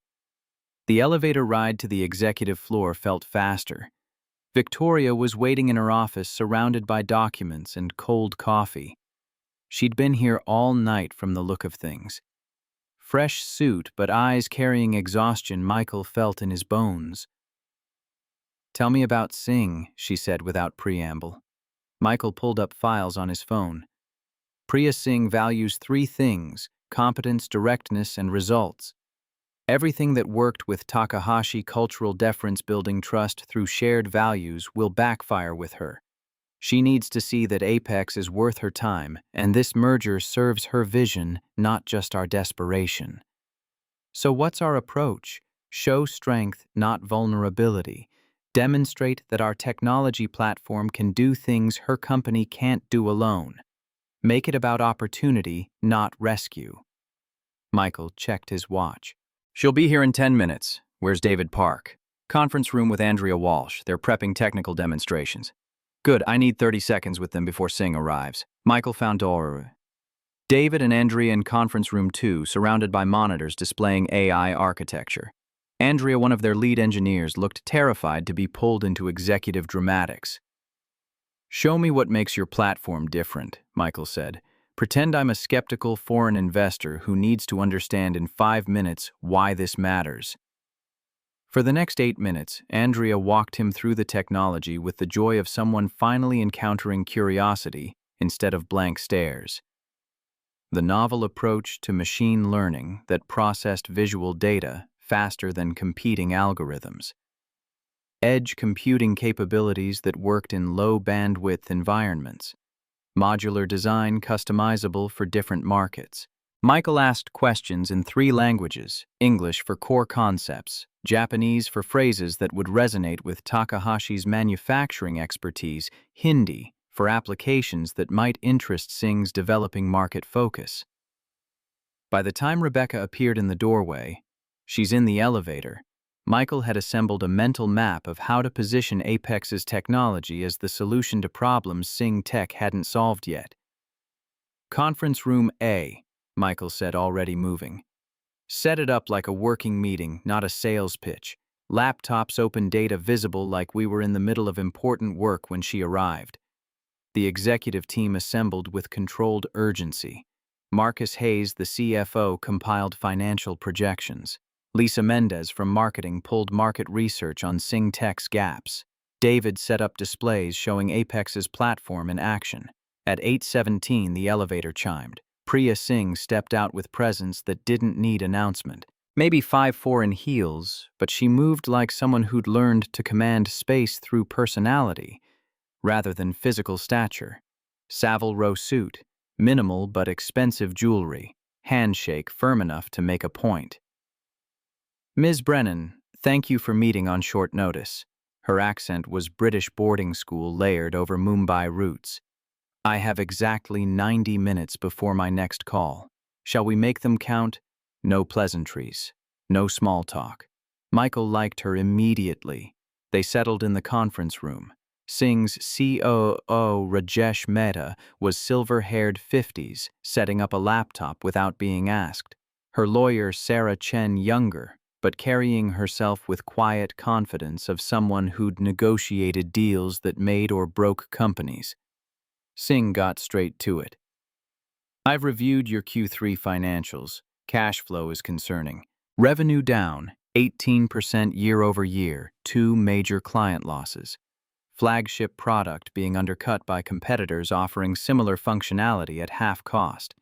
The elevator ride to the executive floor felt faster. Victoria was waiting in her office, surrounded by documents and cold coffee. She'd been here all night from the look of things. Fresh suit, but eyes carrying exhaustion Michael felt in his bones. Tell me about Singh, she said without preamble. Michael pulled up files on his phone. Priya Singh values 3 things: competence, directness, and results. Everything that worked with Takahashi, cultural deference, building trust through shared values, will backfire with her. She needs to see that Apex is worth her time, and this merger serves her vision, not just our desperation. So what's our approach? Show strength, not vulnerability. Demonstrate that our technology platform can do things her company can't do alone. Make it about opportunity, not rescue. Michael checked his watch. She'll be here in 10 minutes. Where's David Park? Conference room with Andrea Walsh. They're prepping technical demonstrations. Good, I need 30 seconds with them before Singh arrives. Michael found David and Andrea in conference room 2, surrounded by monitors displaying AI architecture. Andrea, one of their lead engineers, looked terrified to be pulled into executive dramatics. Show me what makes your platform different, Michael said. Pretend I'm a skeptical foreign investor who needs to understand in 5 minutes why this matters. For the next 8 minutes, Andrea walked him through the technology with the joy of someone finally encountering curiosity instead of blank stares. The novel approach to machine learning that processed visual data faster than competing algorithms. Edge computing capabilities that worked in low-bandwidth environments. Modular design customizable for different markets. Michael asked questions in 3 languages: English for core concepts, Japanese for phrases that would resonate with Takahashi's manufacturing expertise, Hindi for applications that might interest Singh's developing market focus. By the time Rebecca appeared in the doorway, She's in the elevator. Michael had assembled a mental map of how to position Apex's technology as the solution to problems Sing Tech hadn't solved yet. Conference room A, Michael said, already moving. Set it up like a working meeting, not a sales pitch. Laptops, open data visible like we were in the middle of important work when she arrived. The executive team assembled with controlled urgency. Marcus Hayes, the CFO, compiled financial projections. Lisa Mendez from marketing pulled market research on Sing Tech's gaps. David set up displays showing Apex's platform in action. At 8:17, the elevator chimed. Priya Singh stepped out with presence that didn't need announcement. Maybe 5'4" in heels, but she moved like someone who'd learned to command space through personality, rather than physical stature. Savile Row suit, minimal but expensive jewelry, handshake firm enough to make a point. Ms. Brennan, thank you for meeting on short notice. Her accent was British boarding school layered over Mumbai roots. I have exactly 90 minutes before my next call. Shall we make them count? No pleasantries. No small talk. Michael liked her immediately. They settled in the conference room. Singh's COO, Rajesh Mehta, was silver-haired 50s, setting up a laptop without being asked. Her lawyer, Sarah Chen, younger, but carrying herself with quiet confidence of someone who'd negotiated deals that made or broke companies. Singh got straight to it. I've reviewed your Q3 financials. Cash flow is concerning. Revenue down, 18% year over year, 2 major client losses. Flagship product being undercut by competitors offering similar functionality at half cost.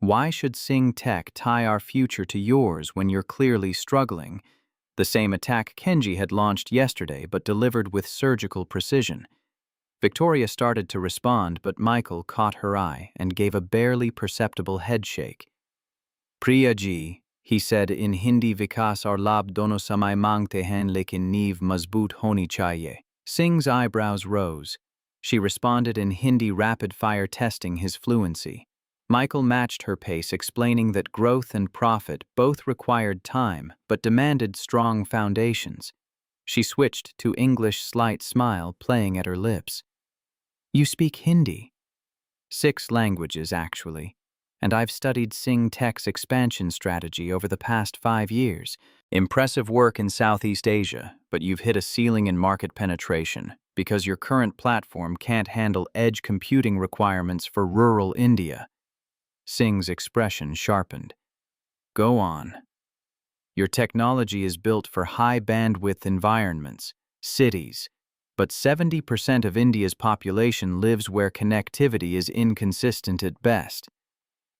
Why should Sing Tech tie our future to yours when you're clearly struggling? The same attack Kenji had launched yesterday but delivered with surgical precision. Victoria started to respond, but Michael caught her eye and gave a barely perceptible headshake. Priya ji, he said in Hindi, Vikas aur labh dono samay mangte hain lekin neev mazboot honi chahiye. Singh's eyebrows rose. She responded in Hindi, rapid-fire testing his fluency. Michael matched her pace, explaining that growth and profit both required time but demanded strong foundations. She switched to English, slight smile playing at her lips. You speak Hindi? 6 languages, actually. And I've studied Sing Tech's expansion strategy over the past 5 years. Impressive work in Southeast Asia, but you've hit a ceiling in market penetration because your current platform can't handle edge computing requirements for rural India. Singh's expression sharpened. Go on. Your technology is built for high-bandwidth environments, cities, but 70% of India's population lives where connectivity is inconsistent at best.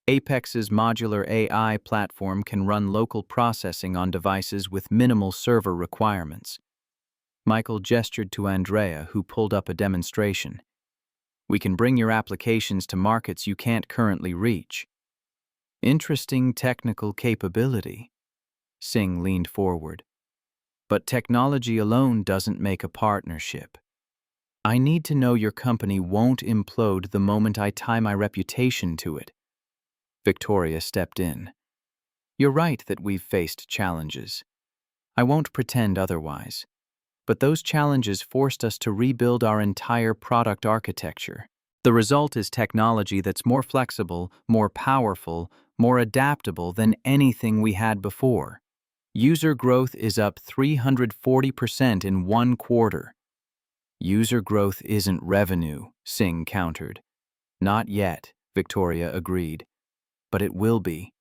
Apex's modular AI platform can run local processing on devices with minimal server requirements. Michael gestured to Andrea, who pulled up a demonstration. We can bring your applications to markets you can't currently reach. Interesting technical capability. Singh leaned forward. But technology alone doesn't make a partnership. I need to know your company won't implode the moment I tie my reputation to it. Victoria stepped in. You're right that we've faced challenges. I won't pretend otherwise. But those challenges forced us to rebuild our entire product architecture. The result is technology that's more flexible, more powerful, more adaptable than anything we had before. User growth is up 340% in 1 quarter. User growth isn't revenue, Singh countered. Not yet, Victoria agreed. But it will be.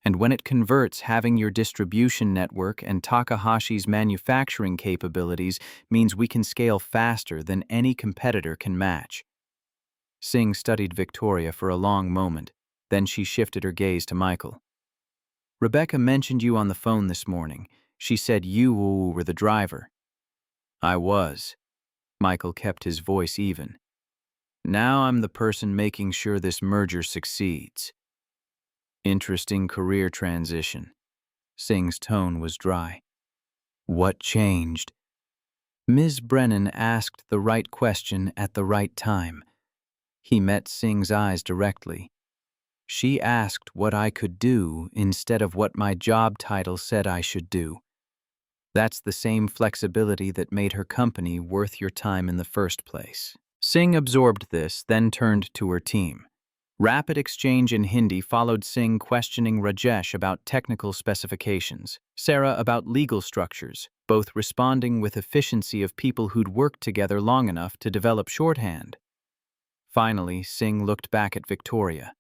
And when it converts, having your distribution network and Takahashi's manufacturing capabilities means we can scale faster than any competitor can match. Singh studied Victoria for a long moment. Then she shifted her gaze to Michael. Rebecca mentioned you on the phone this morning. She said you were the driver. I was. Michael kept his voice even. Now I'm the person making sure this merger succeeds. Interesting career transition. Singh's tone was dry. What changed? Ms. Brennan asked the right question at the right time. He met Singh's eyes directly. She asked what I could do instead of what my job title said I should do. That's the same flexibility that made her company worth your time in the first place. Singh absorbed this, then turned to her team. Rapid exchange in Hindi followed Singh questioning Rajesh about technical specifications, Sarah about legal structures, both responding with efficiency of people who'd worked together long enough to develop shorthand. Finally, Singh looked back at Victoria.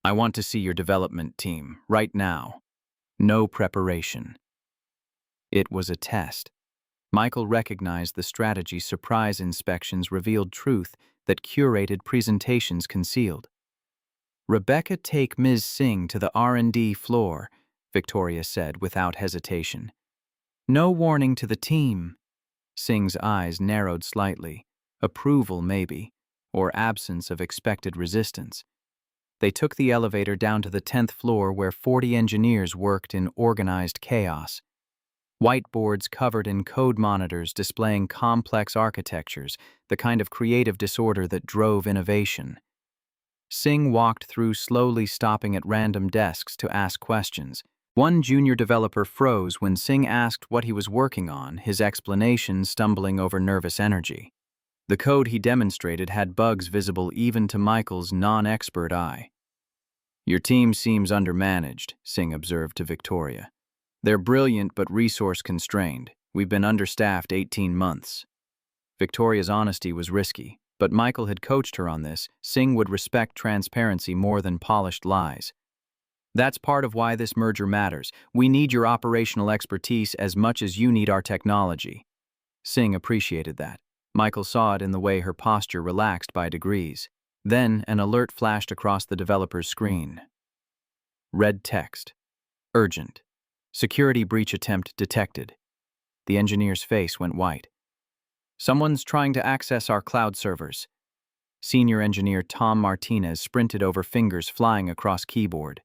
I want to see your development team, right now. No preparation. It was a test. Michael recognized the strategy surprise inspections revealed truth that curated presentations concealed. Rebecca, take Ms. Singh to the R&D floor, Victoria said without hesitation. No warning to the team. Singh's eyes narrowed slightly. Approval, maybe, or absence of expected resistance. They took the elevator down to the 10th floor where 40 engineers worked in organized chaos. Whiteboards covered in code monitors displaying complex architectures, the kind of creative disorder that drove innovation. Singh walked through, slowly stopping at random desks to ask questions. One junior developer froze when Singh asked what he was working on, his explanation stumbling over nervous energy. The code he demonstrated had bugs visible even to Michael's non-expert eye. Your team seems undermanaged, Singh observed to Victoria. They're brilliant but resource-constrained. We've been understaffed 18 months. Victoria's honesty was risky, but Michael had coached her on this. Singh would respect transparency more than polished lies. That's part of why this merger matters. We need your operational expertise as much as you need our technology. Singh appreciated that. Michael saw it in the way her posture relaxed by degrees. Then an alert flashed across the developer's screen. Red text. Urgent. Security breach attempt detected. The engineer's face went white. Someone's trying to access our cloud servers. Senior engineer Tom Martinez sprinted over, fingers flying across keyboard.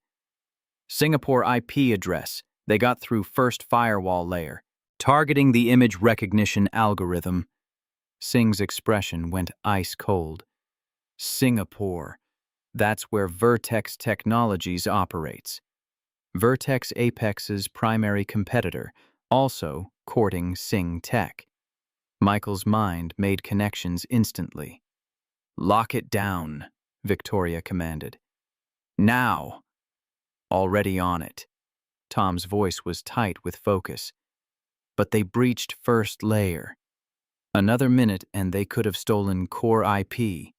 Singapore IP address. They got through first firewall layer. Targeting the image recognition algorithm. Singh's expression went ice cold. Singapore. That's where Vertex Technologies operates. Vertex Apex's primary competitor, also courting Singh Tech. Michael's mind made connections instantly. Lock it down, Victoria commanded. Now. Already on it. Tom's voice was tight with focus. But they breached first layer. Another minute and they could have stolen core IP.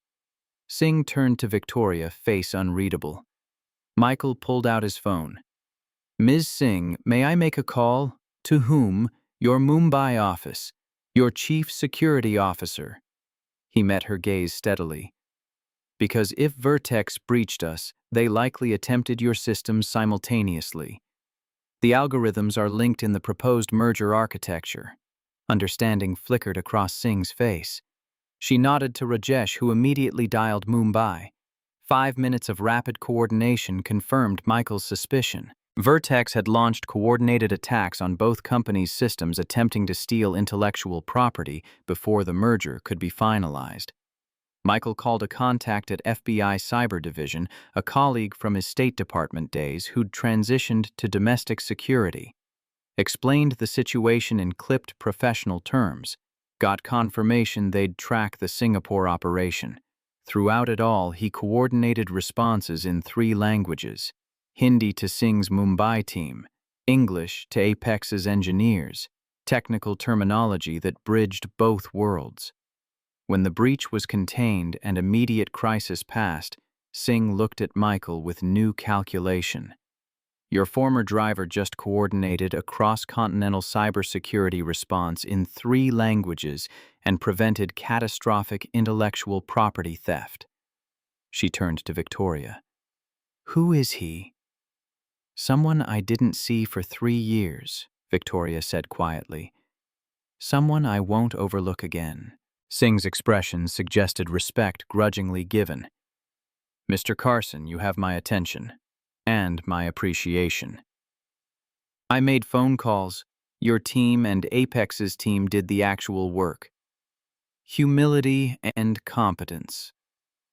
Singh turned to Victoria, face unreadable. Michael pulled out his phone. Ms. Singh, may I make a call? To whom? Your Mumbai office. Your chief security officer. He met her gaze steadily. Because if Vertex breached us, they likely attempted your systems simultaneously. The algorithms are linked in the proposed merger architecture. Understanding flickered across Singh's face. She nodded to Rajesh, who immediately dialed Mumbai. 5 minutes of rapid coordination confirmed Michael's suspicion. Vertex had launched coordinated attacks on both companies' systems, attempting to steal intellectual property before the merger could be finalized. Michael called a contact at FBI Cyber Division, a colleague from his State Department days who'd transitioned to domestic security. Explained the situation in clipped professional terms. Got confirmation they'd track the Singapore operation. Throughout it all, he coordinated responses in 3 languages. Hindi to Singh's Mumbai team, English to Apex's engineers, technical terminology that bridged both worlds. When the breach was contained and immediate crisis passed, Singh looked at Michael with new calculation. Your former driver just coordinated a cross-continental cybersecurity response in 3 languages and prevented catastrophic intellectual property theft. She turned to Victoria. Who is he? Someone I didn't see for 3 years, Victoria said quietly. Someone I won't overlook again. Singh's expression suggested respect grudgingly given. Mr. Carson, you have my attention. And my appreciation. I made phone calls. Your team and Apex's team did the actual work. Humility and competence.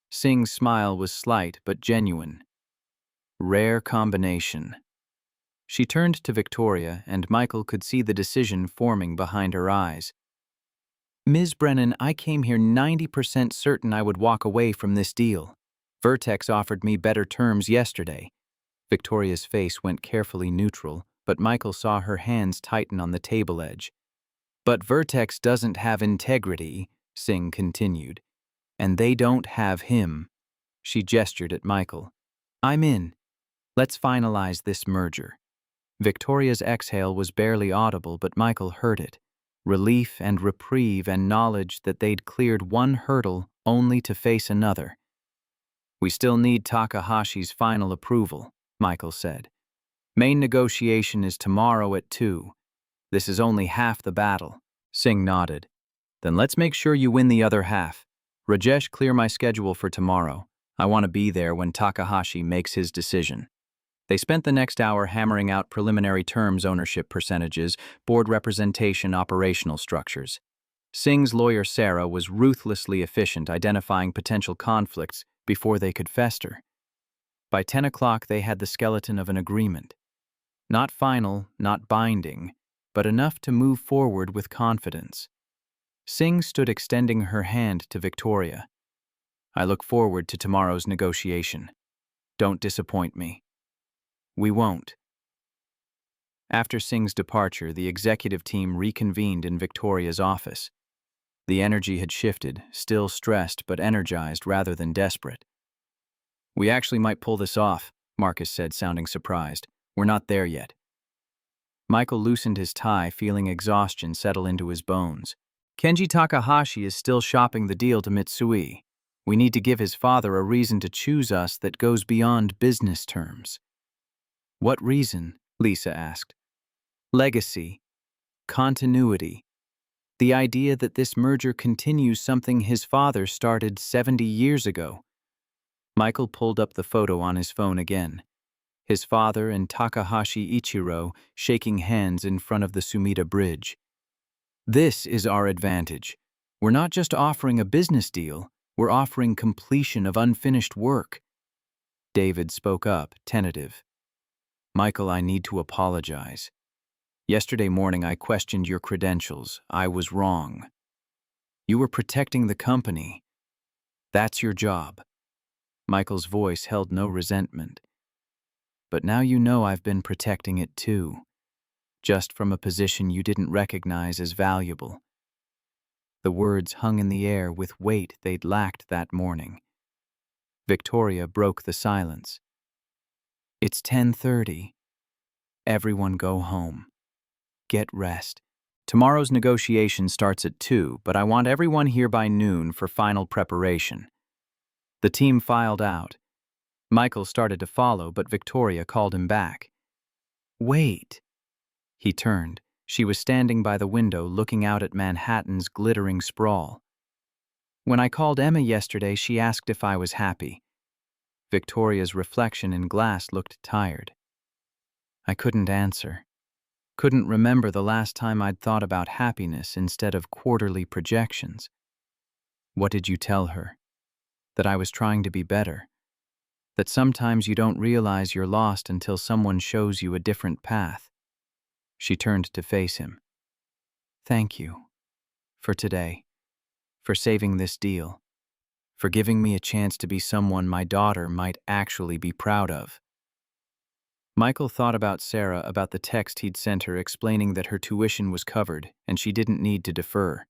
Singh's smile was slight but genuine. Rare combination. She turned to Victoria, and Michael could see the decision forming behind her eyes. Ms. Brennan, I came here 90% certain I would walk away from this deal. Vertex offered me better terms yesterday. Victoria's face went carefully neutral, but Michael saw her hands tighten on the table edge. But Vertex doesn't have integrity, Singh continued. And they don't have him. She gestured at Michael. I'm in. Let's finalize this merger. Victoria's exhale was barely audible, but Michael heard it. Relief and reprieve and knowledge that they'd cleared one hurdle only to face another. We still need Takahashi's final approval, Michael said. Main negotiation is tomorrow at 2. This is only half the battle. Singh nodded. Then let's make sure you win the other half. Rajesh, clear my schedule for tomorrow. I want to be there when Takahashi makes his decision. They spent the next hour hammering out preliminary terms, ownership percentages, board representation, operational structures. Singh's lawyer Sarah was ruthlessly efficient, identifying potential conflicts before they could fester. By 10 o'clock, they had the skeleton of an agreement. Not final, not binding, but enough to move forward with confidence. Singh stood extending her hand to Victoria. I look forward to tomorrow's negotiation. Don't disappoint me. We won't. After Singh's departure, the executive team reconvened in Victoria's office. The energy had shifted, still stressed but energized rather than desperate. We actually might pull this off, Marcus said, sounding surprised. We're not there yet. Michael loosened his tie, feeling exhaustion settle into his bones. Kenji Takahashi is still shopping the deal to Mitsui. We need to give his father a reason to choose us that goes beyond business terms. What reason? Lisa asked. Legacy. Continuity. The idea that this merger continues something his father started 70 years ago. Michael pulled up the photo on his phone again. His father and Takahashi Ichiro shaking hands in front of the Sumida Bridge. This is our advantage. We're not just offering a business deal, we're offering completion of unfinished work. David spoke up, tentative. Michael, I need to apologize. Yesterday morning I questioned your credentials. I was wrong. You were protecting the company. That's your job. Michael's voice held no resentment. But now you know I've been protecting it too, just from a position you didn't recognize as valuable. The words hung in the air with weight they'd lacked that morning. Victoria broke the silence. It's 10:30. Everyone go home. Get rest. Tomorrow's negotiation starts at 2, but I want everyone here by noon for final preparation. The team filed out. Michael started to follow, but Victoria called him back. Wait. He turned. She was standing by the window looking out at Manhattan's glittering sprawl. When I called Emma yesterday, she asked if I was happy. Victoria's reflection in glass looked tired. I couldn't answer. Couldn't remember the last time I'd thought about happiness instead of quarterly projections. What did you tell her? That I was trying to be better. That sometimes you don't realize you're lost until someone shows you a different path. She turned to face him. Thank you. For today. For saving this deal. For giving me a chance to be someone my daughter might actually be proud of. Michael thought about Sarah, about the text he'd sent her explaining that her tuition was covered and she didn't need to defer.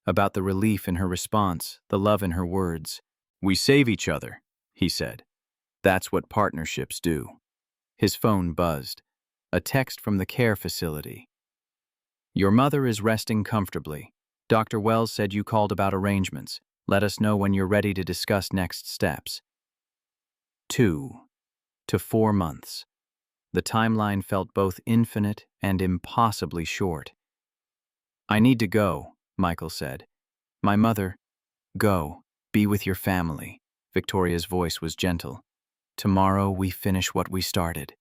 About the relief in her response, the love in her words. We save each other, he said. That's what partnerships do. His phone buzzed. A text from the care facility. Your mother is resting comfortably. Dr. Wells said you called about arrangements. Let us know when you're ready to discuss next steps. 2 to 4 months. The timeline felt both infinite and impossibly short. I need to go, Michael said. My mother. Go. Be with your family. Victoria's voice was gentle. Tomorrow we finish what we started.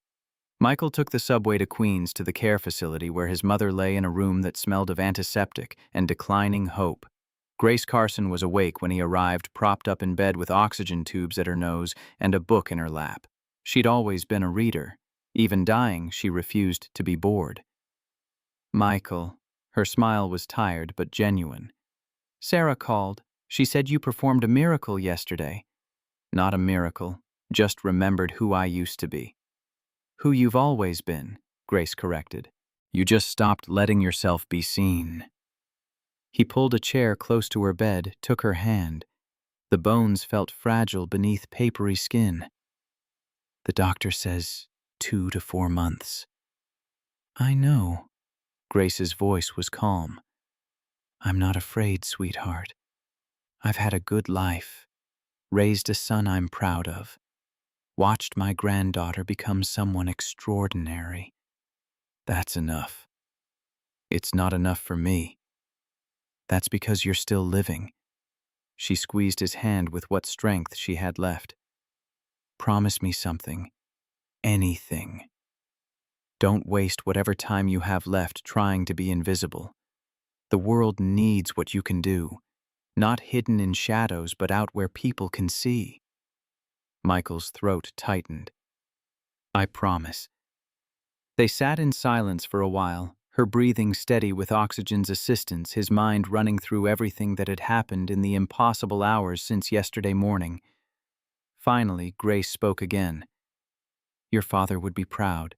Michael took the subway to Queens to the care facility where his mother lay in a room that smelled of antiseptic and declining hope. Grace Carson was awake when he arrived, propped up in bed with oxygen tubes at her nose and a book in her lap. She'd always been a reader. Even dying, she refused to be bored. Michael. Her smile was tired but genuine. Sarah called. She said you performed a miracle yesterday. Not a miracle, just remembered who I used to be. Who you've always been, Grace corrected. You just stopped letting yourself be seen. He pulled a chair close to her bed, took her hand. The bones felt fragile beneath papery skin. The doctor says 2 to 4 months. I know. Grace's voice was calm. I'm not afraid, sweetheart. I've had a good life, raised a son I'm proud of, watched my granddaughter become someone extraordinary. That's enough. It's not enough for me. That's because you're still living. She squeezed his hand with what strength she had left. Promise me something. Anything. Don't waste whatever time you have left trying to be invisible. The world needs what you can do, not hidden in shadows but out where people can see. Michael's throat tightened. I promise. They sat in silence for a while, her breathing steady with oxygen's assistance, his mind running through everything that had happened in the impossible hours since yesterday morning. Finally, Grace spoke again. Your father would be proud,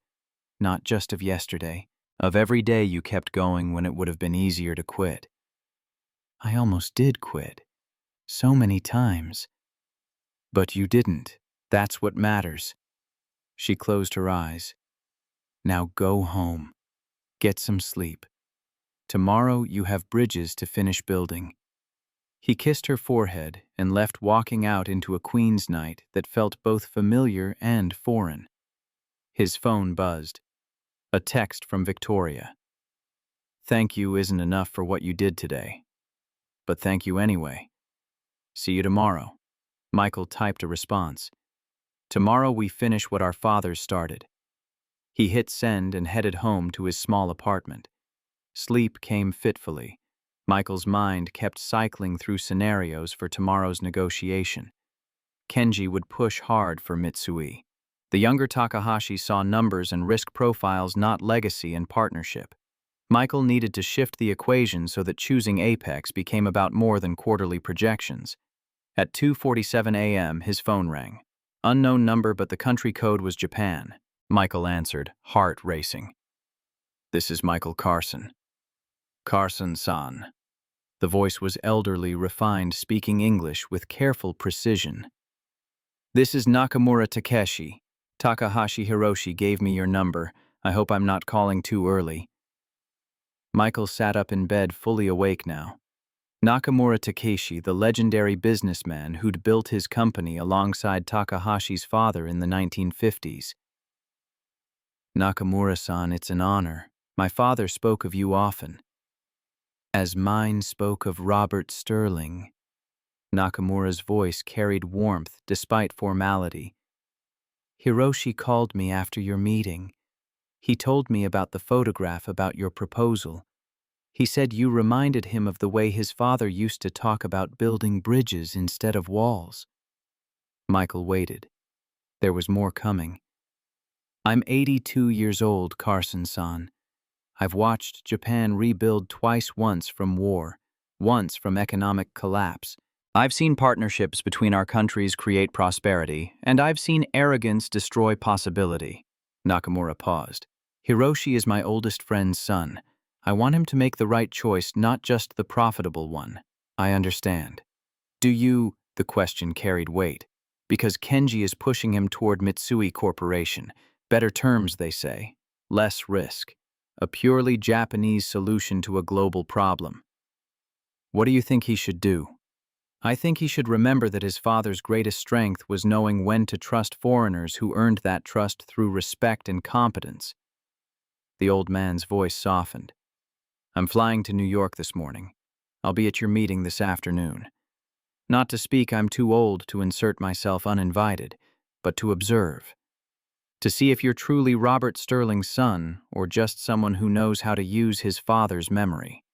not just of yesterday, of every day you kept going when it would have been easier to quit. I almost did quit. So many times. But you didn't. That's what matters. She closed her eyes. Now go home. Get some sleep. Tomorrow you have bridges to finish building. He kissed her forehead and left, walking out into a Queen's night that felt both familiar and foreign. His phone buzzed. A text from Victoria. Thank you isn't enough for what you did today. But thank you anyway. See you tomorrow. Michael typed a response. Tomorrow we finish what our fathers started. He hit send and headed home to his small apartment. Sleep came fitfully. Michael's mind kept cycling through scenarios for tomorrow's negotiation. Kenji would push hard for Mitsui. The younger Takahashi saw numbers and risk profiles, not legacy and partnership. Michael needed to shift the equation so that choosing Apex became about more than quarterly projections. At 2:47 a.m., his phone rang. Unknown number, but the country code was Japan. Michael answered, heart racing. This is Michael Carson. Carson-san. The voice was elderly, refined, speaking English with careful precision. This is Nakamura Takeshi. Takahashi Hiroshi gave me your number. I hope I'm not calling too early. Michael sat up in bed, fully awake now. Nakamura Takeshi, the legendary businessman who'd built his company alongside Takahashi's father in the 1950s. Nakamura-san, it's an honor. My father spoke of you often. As mine spoke of Robert Sterling. Nakamura's voice carried warmth despite formality. Hiroshi called me after your meeting. He told me about the photograph, about your proposal. He said you reminded him of the way his father used to talk about building bridges instead of walls. Michael waited. There was more coming. I'm 82 years old, Carson-san. I've watched Japan rebuild twice, once from war, once from economic collapse. I've seen partnerships between our countries create prosperity, and I've seen arrogance destroy possibility. Nakamura paused. Hiroshi is my oldest friend's son. I want him to make the right choice, not just the profitable one. I understand. Do you? The question carried weight. Because Kenji is pushing him toward Mitsui Corporation. Better terms, they say. Less risk. A purely Japanese solution to a global problem. What do you think he should do? I think he should remember that his father's greatest strength was knowing when to trust foreigners who earned that trust through respect and competence. The old man's voice softened. I'm flying to New York this morning. I'll be at your meeting this afternoon. Not to speak, I'm too old to insert myself uninvited, but to observe. To see if you're truly Robert Sterling's son or just someone who knows how to use his father's memory.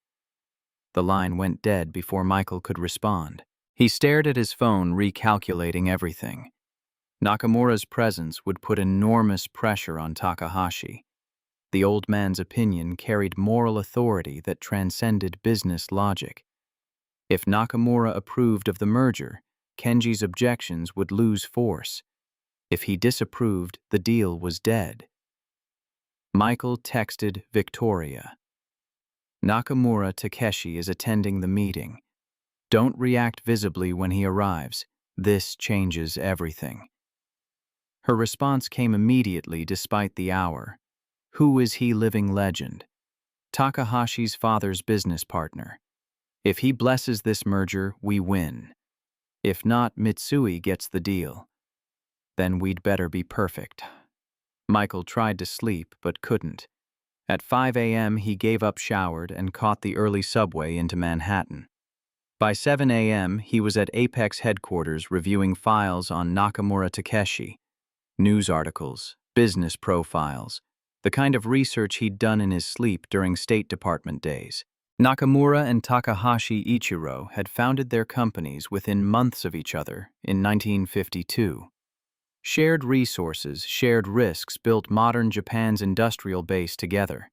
The line went dead before Michael could respond. He stared at his phone, recalculating everything. Nakamura's presence would put enormous pressure on Takahashi. The old man's opinion carried moral authority that transcended business logic. If Nakamura approved of the merger, Kenji's objections would lose force. If he disapproved, the deal was dead. Michael texted Victoria. Nakamura Takeshi is attending the meeting. Don't react visibly when he arrives. This changes everything. Her response came immediately despite the hour. Who is he, living legend? Takahashi's father's business partner. If he blesses this merger, we win. If not, Mitsui gets the deal. Then we'd better be perfect. Michael tried to sleep, but couldn't. At 5 a.m., he gave up, showered, and caught the early subway into Manhattan. By 7 a.m., he was at Apex headquarters reviewing files on Nakamura Takeshi. News articles, business profiles, the kind of research he'd done in his sleep during State Department days. Nakamura and Takahashi Ichiro had founded their companies within months of each other in 1952. Shared resources, shared risks built modern Japan's industrial base together.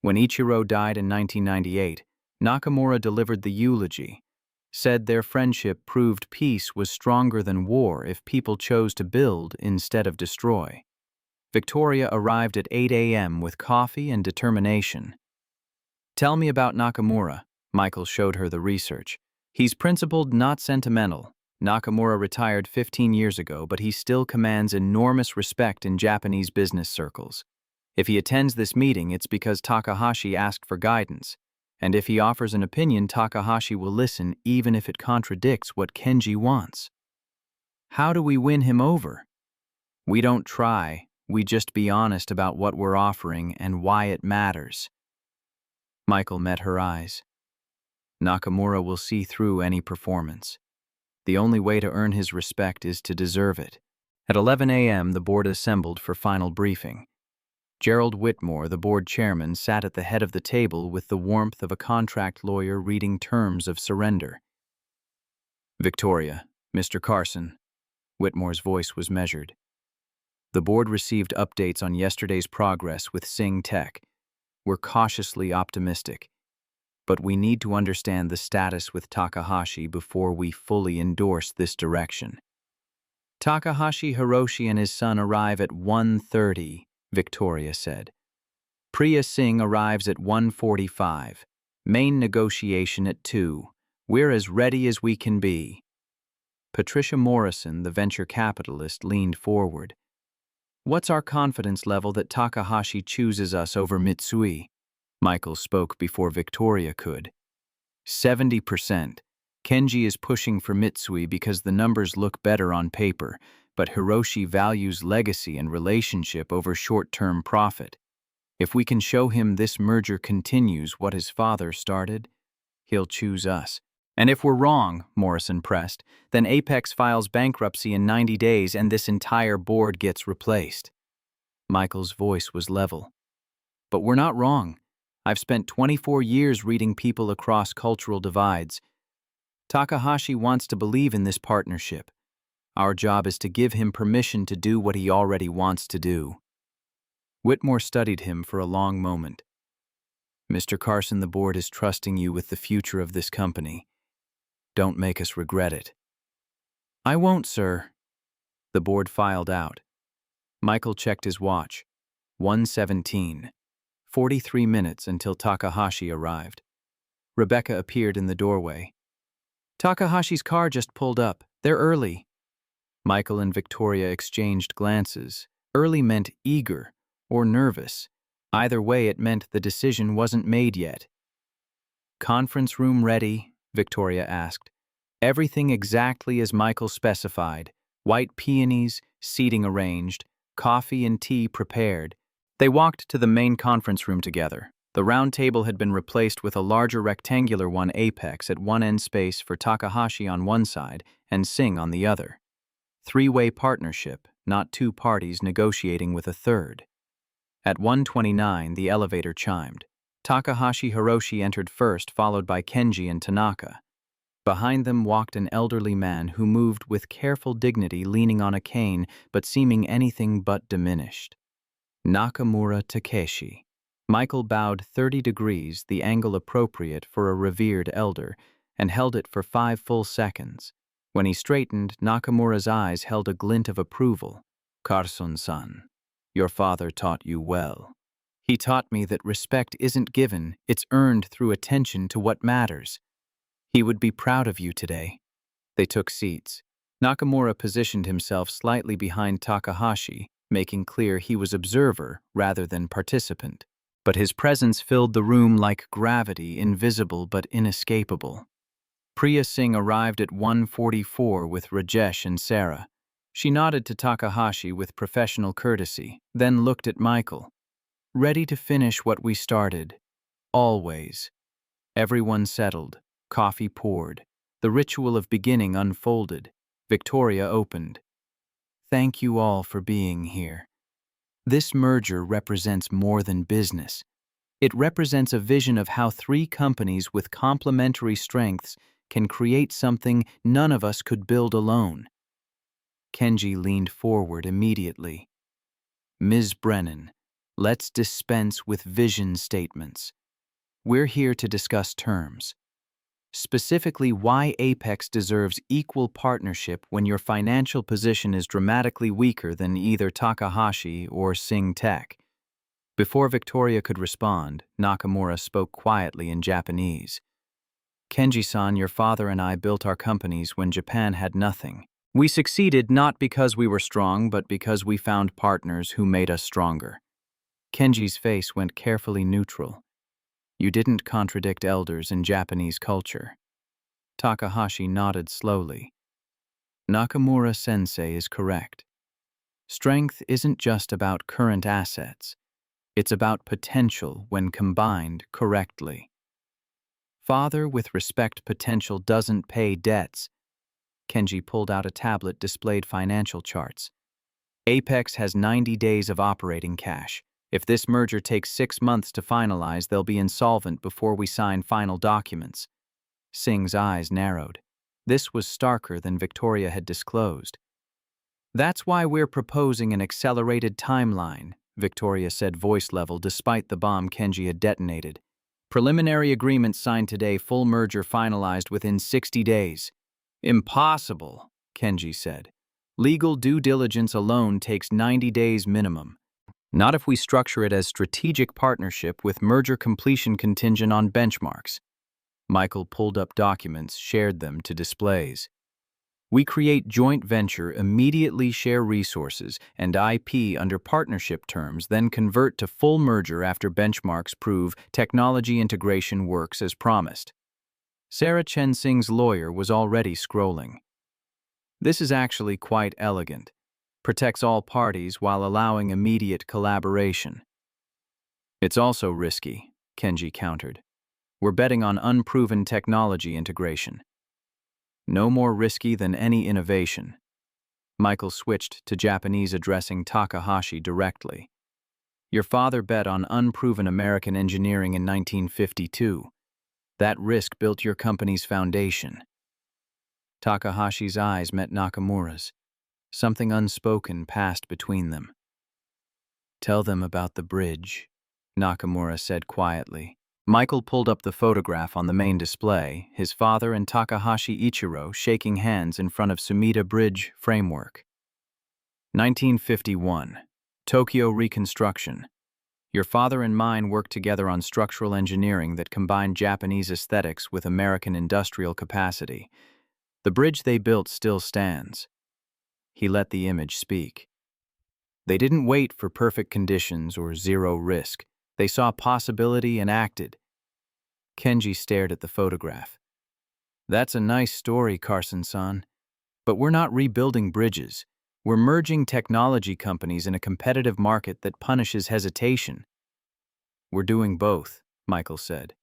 When Ichiro died in 1998, Nakamura delivered the eulogy, said their friendship proved peace was stronger than war if people chose to build instead of destroy. Victoria arrived at 8 a.m. with coffee and determination. Tell me about Nakamura. Michael showed her the research. He's principled, not sentimental. Nakamura retired 15 years ago, but he still commands enormous respect in Japanese business circles. If he attends this meeting, it's because Takahashi asked for guidance. And if he offers an opinion, Takahashi will listen even if it contradicts what Kenji wants. How do we win him over? We don't try, we just be honest about what we're offering and why it matters. Michael met her eyes. Nakamura will see through any performance. The only way to earn his respect is to deserve it. At 11 a.m., the board assembled for final briefing. Gerald Whitmore, the board chairman, sat at the head of the table with the warmth of a contract lawyer reading terms of surrender. Victoria, Mr. Carson. Whitmore's voice was measured. The board received updates on yesterday's progress with Sing Tech. We're cautiously optimistic, but we need to understand the status with Takahashi before we fully endorse this direction. Takahashi Hiroshi and his son arrive at 1:30, Victoria said. Priya Singh arrives at 1:45. Main negotiation at 2. We're as ready as we can be. Patricia Morrison, the venture capitalist, leaned forward. What's our confidence level that Takahashi chooses us over Mitsui? Michael spoke before Victoria could. 70%. Kenji is pushing for Mitsui because the numbers look better on paper, but Hiroshi values legacy and relationship over short-term profit. If we can show him this merger continues what his father started, he'll choose us. And if we're wrong, Morrison pressed, then Apex files bankruptcy in 90 days and this entire board gets replaced. Michael's voice was level. But we're not wrong. I've spent 24 years reading people across cultural divides. Takahashi wants to believe in this partnership. Our job is to give him permission to do what he already wants to do. Whitmore studied him for a long moment. Mr. Carson, the board is trusting you with the future of this company. Don't make us regret it. I won't, sir. The board filed out. Michael checked his watch. 1:17. 43 minutes until Takahashi arrived. Rebecca appeared in the doorway. Takahashi's car just pulled up. They're early. Michael and Victoria exchanged glances. Early meant eager or nervous. Either way, it meant the decision wasn't made yet. Conference room ready? Victoria asked. Everything exactly as Michael specified. White peonies, seating arranged, coffee and tea prepared. They walked to the main conference room together. The round table had been replaced with a larger rectangular one apex at one end, space for Takahashi on one side and Singh on the other. Three-way partnership, not two parties negotiating with a third. At 1:29, the elevator chimed. Takahashi Hiroshi entered first, followed by Kenji and Tanaka. Behind them walked an elderly man who moved with careful dignity, leaning on a cane but seeming anything but diminished. Nakamura Takeshi. Michael bowed 30 degrees, the angle appropriate for a revered elder, and held it for 5 full seconds. When he straightened, Nakamura's eyes held a glint of approval. Carson-san, your father taught you well. He taught me that respect isn't given, it's earned through attention to what matters. He would be proud of you today. They took seats. Nakamura positioned himself slightly behind Takahashi, making clear he was observer rather than participant. But his presence filled the room like gravity, invisible but inescapable. Priya Singh arrived at 1:44 with Rajesh and Sarah. She nodded to Takahashi with professional courtesy, then looked at Michael. Ready to finish what we started. Always. Everyone settled. Coffee poured. The ritual of beginning unfolded. Victoria opened. Thank you all for being here. This merger represents more than business. It represents a vision of how 3 companies with complementary strengths can create something none of us could build alone. Kenji leaned forward immediately. Ms. Brennan, let's dispense with vision statements. We're here to discuss terms. Specifically, why Apex deserves equal partnership when your financial position is dramatically weaker than either Takahashi or Singh Tech. Before Victoria could respond, Nakamura spoke quietly in Japanese. Kenji-san, your father and I built our companies when Japan had nothing. We succeeded not because we were strong, but because we found partners who made us stronger. Kenji's face went carefully neutral. You didn't contradict elders in Japanese culture. Takahashi nodded slowly. Nakamura-sensei is correct. Strength isn't just about current assets. It's about potential when combined correctly. Father with respect potential doesn't pay debts. Kenji pulled out a tablet displayed financial charts. Apex has 90 days of operating cash. If this merger takes 6 months to finalize, they'll be insolvent before we sign final documents. Singh's eyes narrowed. This was starker than Victoria had disclosed. That's why we're proposing an accelerated timeline, Victoria said voice level despite the bomb Kenji had detonated. Preliminary agreement signed today, full merger finalized within 60 days. Impossible, Kenji said. Legal due diligence alone takes 90 days minimum. Not if we structure it as strategic partnership with merger completion contingent on benchmarks. Michael pulled up documents, shared them to displays. We create joint venture, immediately share resources and IP under partnership terms, then convert to full merger after benchmarks prove technology integration works as promised. Sarah Chen Singh's lawyer was already scrolling. This is actually quite elegant. Protects all parties while allowing immediate collaboration. It's also risky, Kenji countered. We're betting on unproven technology integration. No more risky than any innovation. Michael switched to Japanese, addressing Takahashi directly. Your father bet on unproven American engineering in 1952. That risk built your company's foundation. Takahashi's eyes met Nakamura's. Something unspoken passed between them. Tell them about the bridge, Nakamura said quietly. Michael pulled up the photograph on the main display, his father and Takahashi Ichiro shaking hands in front of Sumida Bridge framework. 1951. Tokyo Reconstruction. Your father and mine worked together on structural engineering that combined Japanese aesthetics with American industrial capacity. The bridge they built still stands. He let the image speak. They didn't wait for perfect conditions or zero risk. They saw possibility and acted. Kenji stared at the photograph. That's a nice story, Carson-san. But we're not rebuilding bridges. We're merging technology companies in a competitive market that punishes hesitation. We're doing both, Michael said.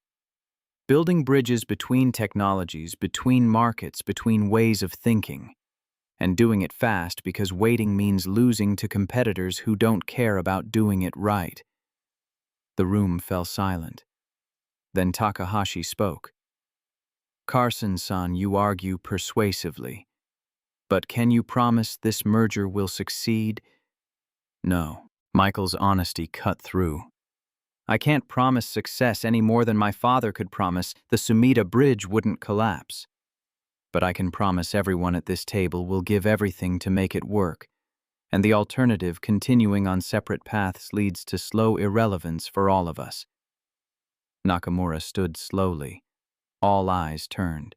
Building bridges between technologies, between markets, between ways of thinking. And doing it fast because waiting means losing to competitors who don't care about doing it right. The room fell silent. Then Takahashi spoke. Carson-san, you argue persuasively. But can you promise this merger will succeed? No. Michael's honesty cut through. I can't promise success any more than my father could promise the Sumida Bridge wouldn't collapse. But I can promise everyone at this table will give everything to make it work, and the alternative, continuing on separate paths, leads to slow irrelevance for all of us. Nakamura stood slowly. All eyes turned.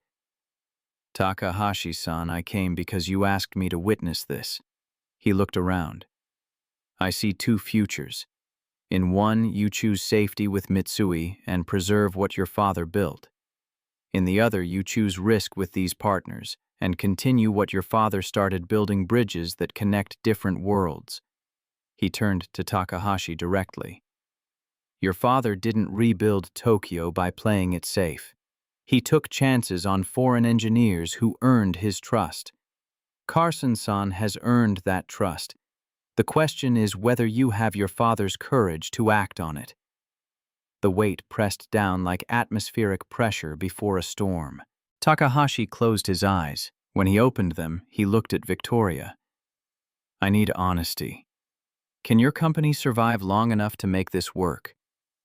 Takahashi-san, I came because you asked me to witness this. He looked around. I see two futures. In one, you choose safety with Mitsui and preserve what your father built. In the other, you choose risk with these partners and continue what your father started, building bridges that connect different worlds. He turned to Takahashi directly. Your father didn't rebuild Tokyo by playing it safe. He took chances on foreign engineers who earned his trust. Carson-san has earned that trust. The question is whether you have your father's courage to act on it. The weight pressed down like atmospheric pressure before a storm. Takahashi closed his eyes. When he opened them, he looked at Victoria. I need honesty. Can your company survive long enough to make this work?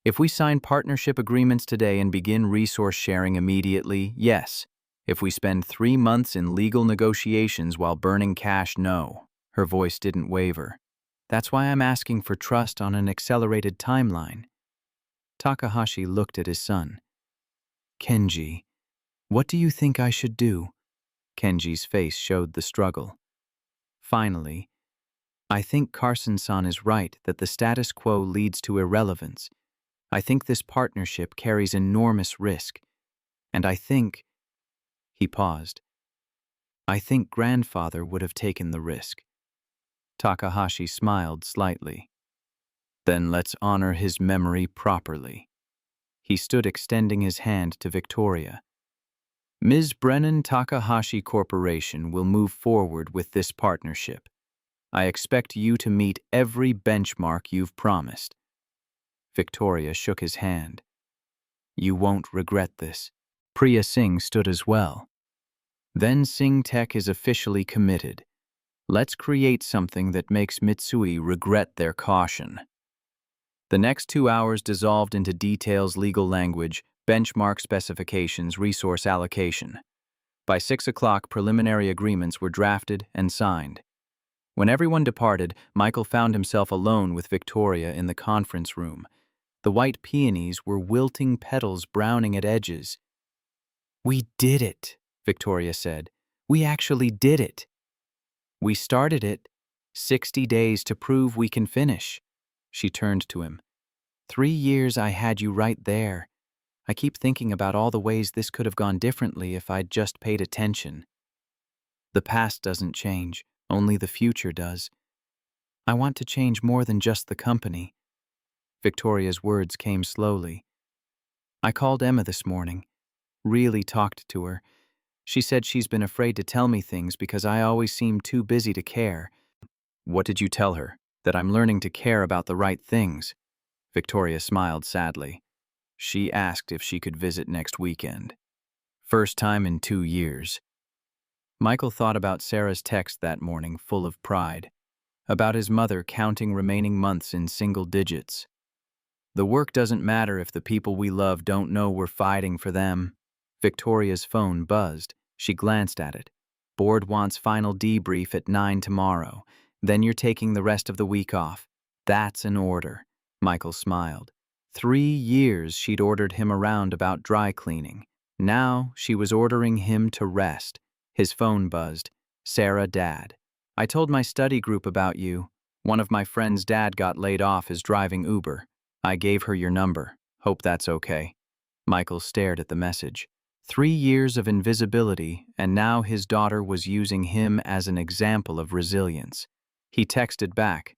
If we sign partnership agreements today and begin resource sharing immediately, yes. If we spend 3 months in legal negotiations while burning cash, no. Her voice didn't waver. That's why I'm asking for trust on an accelerated timeline. Takahashi looked at his son. Kenji, what do you think I should do? Kenji's face showed the struggle. Finally, I think Carson-san is right that the status quo leads to irrelevance. I think this partnership carries enormous risk. And I think... He paused. I think grandfather would have taken the risk. Takahashi smiled slightly. Then let's honor his memory properly. He stood extending his hand to Victoria. Ms. Brennan, Takahashi Corporation will move forward with this partnership. I expect you to meet every benchmark you've promised. Victoria shook his hand. You won't regret this. Priya Singh stood as well. Then Singh Tech is officially committed. Let's create something that makes Mitsui regret their caution. The next 2 hours dissolved into details, legal language, benchmark specifications, resource allocation. By 6 o'clock, preliminary agreements were drafted and signed. When everyone departed, Michael found himself alone with Victoria in the conference room. The white peonies were wilting petals browning at edges. We did it, Victoria said. We actually did it. We started it. 60 days to prove we can finish. She turned to him. 3 years I had you right there. I keep thinking about all the ways this could have gone differently if I'd just paid attention. The past doesn't change, only the future does. I want to change more than just the company. Victoria's words came slowly. I called Emma this morning. Really talked to her. She said she's been afraid to tell me things because I always seem too busy to care. What did you tell her? That I'm learning to care about the right things. Victoria smiled sadly. She asked if she could visit next weekend. First time in 2 years. Michael thought about Sarah's text that morning, full of pride. About his mother counting remaining months in single digits. The work doesn't matter if the people we love don't know we're fighting for them. Victoria's phone buzzed. She glanced at it. Board wants final debrief at 9 tomorrow. Then you're taking the rest of the week off. That's an order. Michael smiled. 3 years she'd ordered him around about dry cleaning. Now she was ordering him to rest. His phone buzzed. Sarah, Dad. I told my study group about you. One of my friend's dad got laid off as driving Uber. I gave her your number. Hope that's okay. Michael stared at the message. 3 years of invisibility, and now his daughter was using him as an example of resilience. He texted back.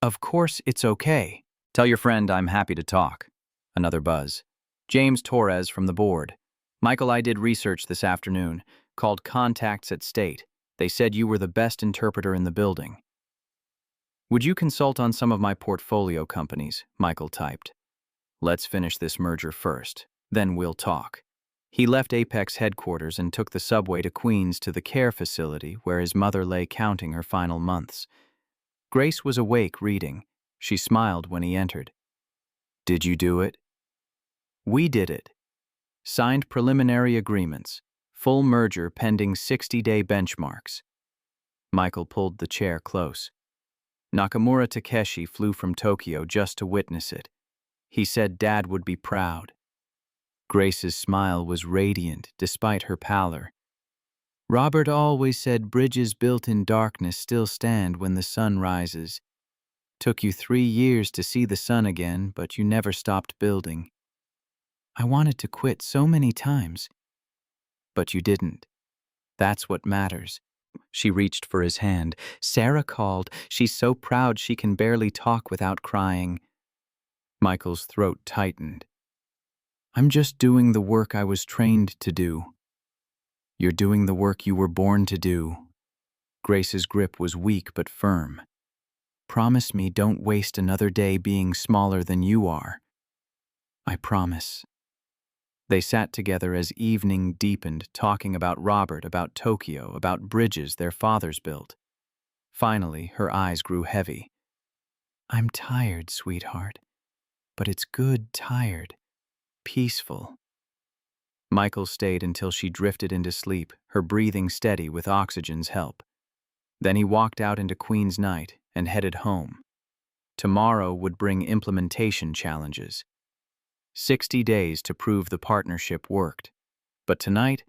Of course it's okay. Tell your friend I'm happy to talk. Another buzz. James Torres from the board. Michael, I did research this afternoon. Called contacts at State. They said you were the best interpreter in the building. Would you consult on some of my portfolio companies? Michael typed. Let's finish this merger first. Then we'll talk. He left Apex headquarters and took the subway to Queens to the care facility where his mother lay counting her final months. Grace was awake reading. She smiled when he entered. "Did you do it?" "We did it. Signed preliminary agreements. Full merger pending 60-day benchmarks." Michael pulled the chair close. "Nakamura Takeshi flew from Tokyo just to witness it. He said Dad would be proud." Grace's smile was radiant despite her pallor. "Robert always said bridges built in darkness still stand when the sun rises. Took you 3 years to see the sun again, but you never stopped building. I wanted to quit so many times. But you didn't. That's what matters." She reached for his hand. "Sarah called. She's so proud she can barely talk without crying." Michael's throat tightened. "I'm just doing the work I was trained to do." "You're doing the work you were born to do." Grace's grip was weak but firm. "Promise me don't waste another day being smaller than you are." "I promise." They sat together as evening deepened, talking about Robert, about Tokyo, about bridges their fathers built. Finally, her eyes grew heavy. "I'm tired, sweetheart. But it's good tired. Peaceful." Michael stayed until she drifted into sleep, her breathing steady with oxygen's help. Then he walked out into Queen's night and headed home. Tomorrow would bring implementation challenges. 60 days to prove the partnership worked. But tonight,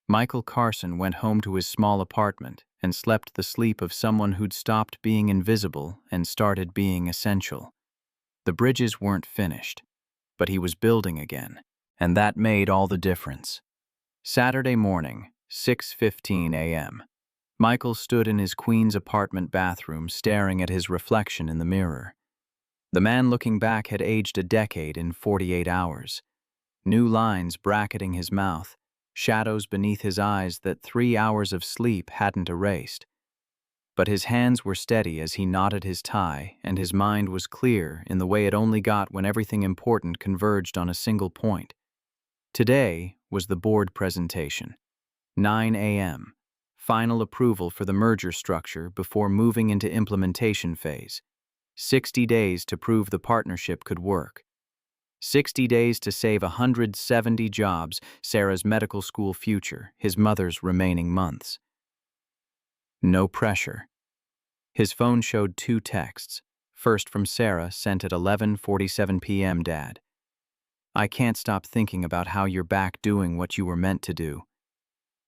Michael Carson went home to his small apartment and slept the sleep of someone who'd stopped being invisible and started being essential. The bridges weren't finished, but he was building again, and that made all the difference. Saturday morning, 6:15 a.m. Michael stood in his Queens apartment bathroom staring at his reflection in the mirror. The man looking back had aged a decade in 48 hours. New lines bracketing his mouth, shadows beneath his eyes that 3 hours of sleep hadn't erased. But his hands were steady as he knotted his tie, and his mind was clear in the way it only got when everything important converged on a single point. Today was the board presentation. 9 a.m. Final approval for the merger structure before moving into implementation phase. 60 days to prove the partnership could work. 60 days to save 170 jobs, Sarah's medical school future, his mother's remaining months. No pressure. His phone showed 2 texts. First from Sarah, sent at 11:47 p.m. Dad. "I can't stop thinking about how you're back doing what you were meant to do.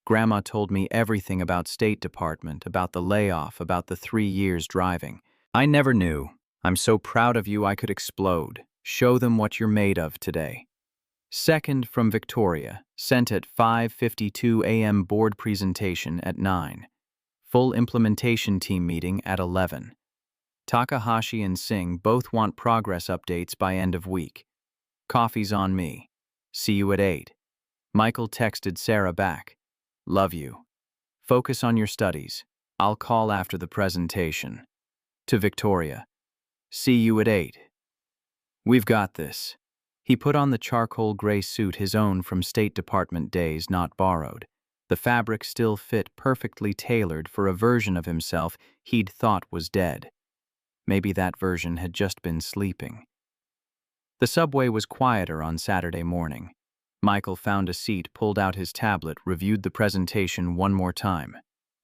Grandma told me everything about State Department, about the layoff, about the 3 years driving. I never knew. I'm so proud of you I could explode. Show them what you're made of today." Second from Victoria, sent at 5:52 a.m. board presentation at 9. Full implementation team meeting at 11. Takahashi and Singh both want progress updates by end of week. "Coffee's on me. See you at 8. Michael texted Sarah back. "Love you. Focus on your studies. I'll call after the presentation." To Victoria. "See you at 8. We've got this." He put on the charcoal gray suit, his own from State Department days, not borrowed. The fabric still fit perfectly tailored for a version of himself he'd thought was dead. Maybe that version had just been sleeping. The subway was quieter on Saturday morning. Michael found a seat, pulled out his tablet, reviewed the presentation one more time.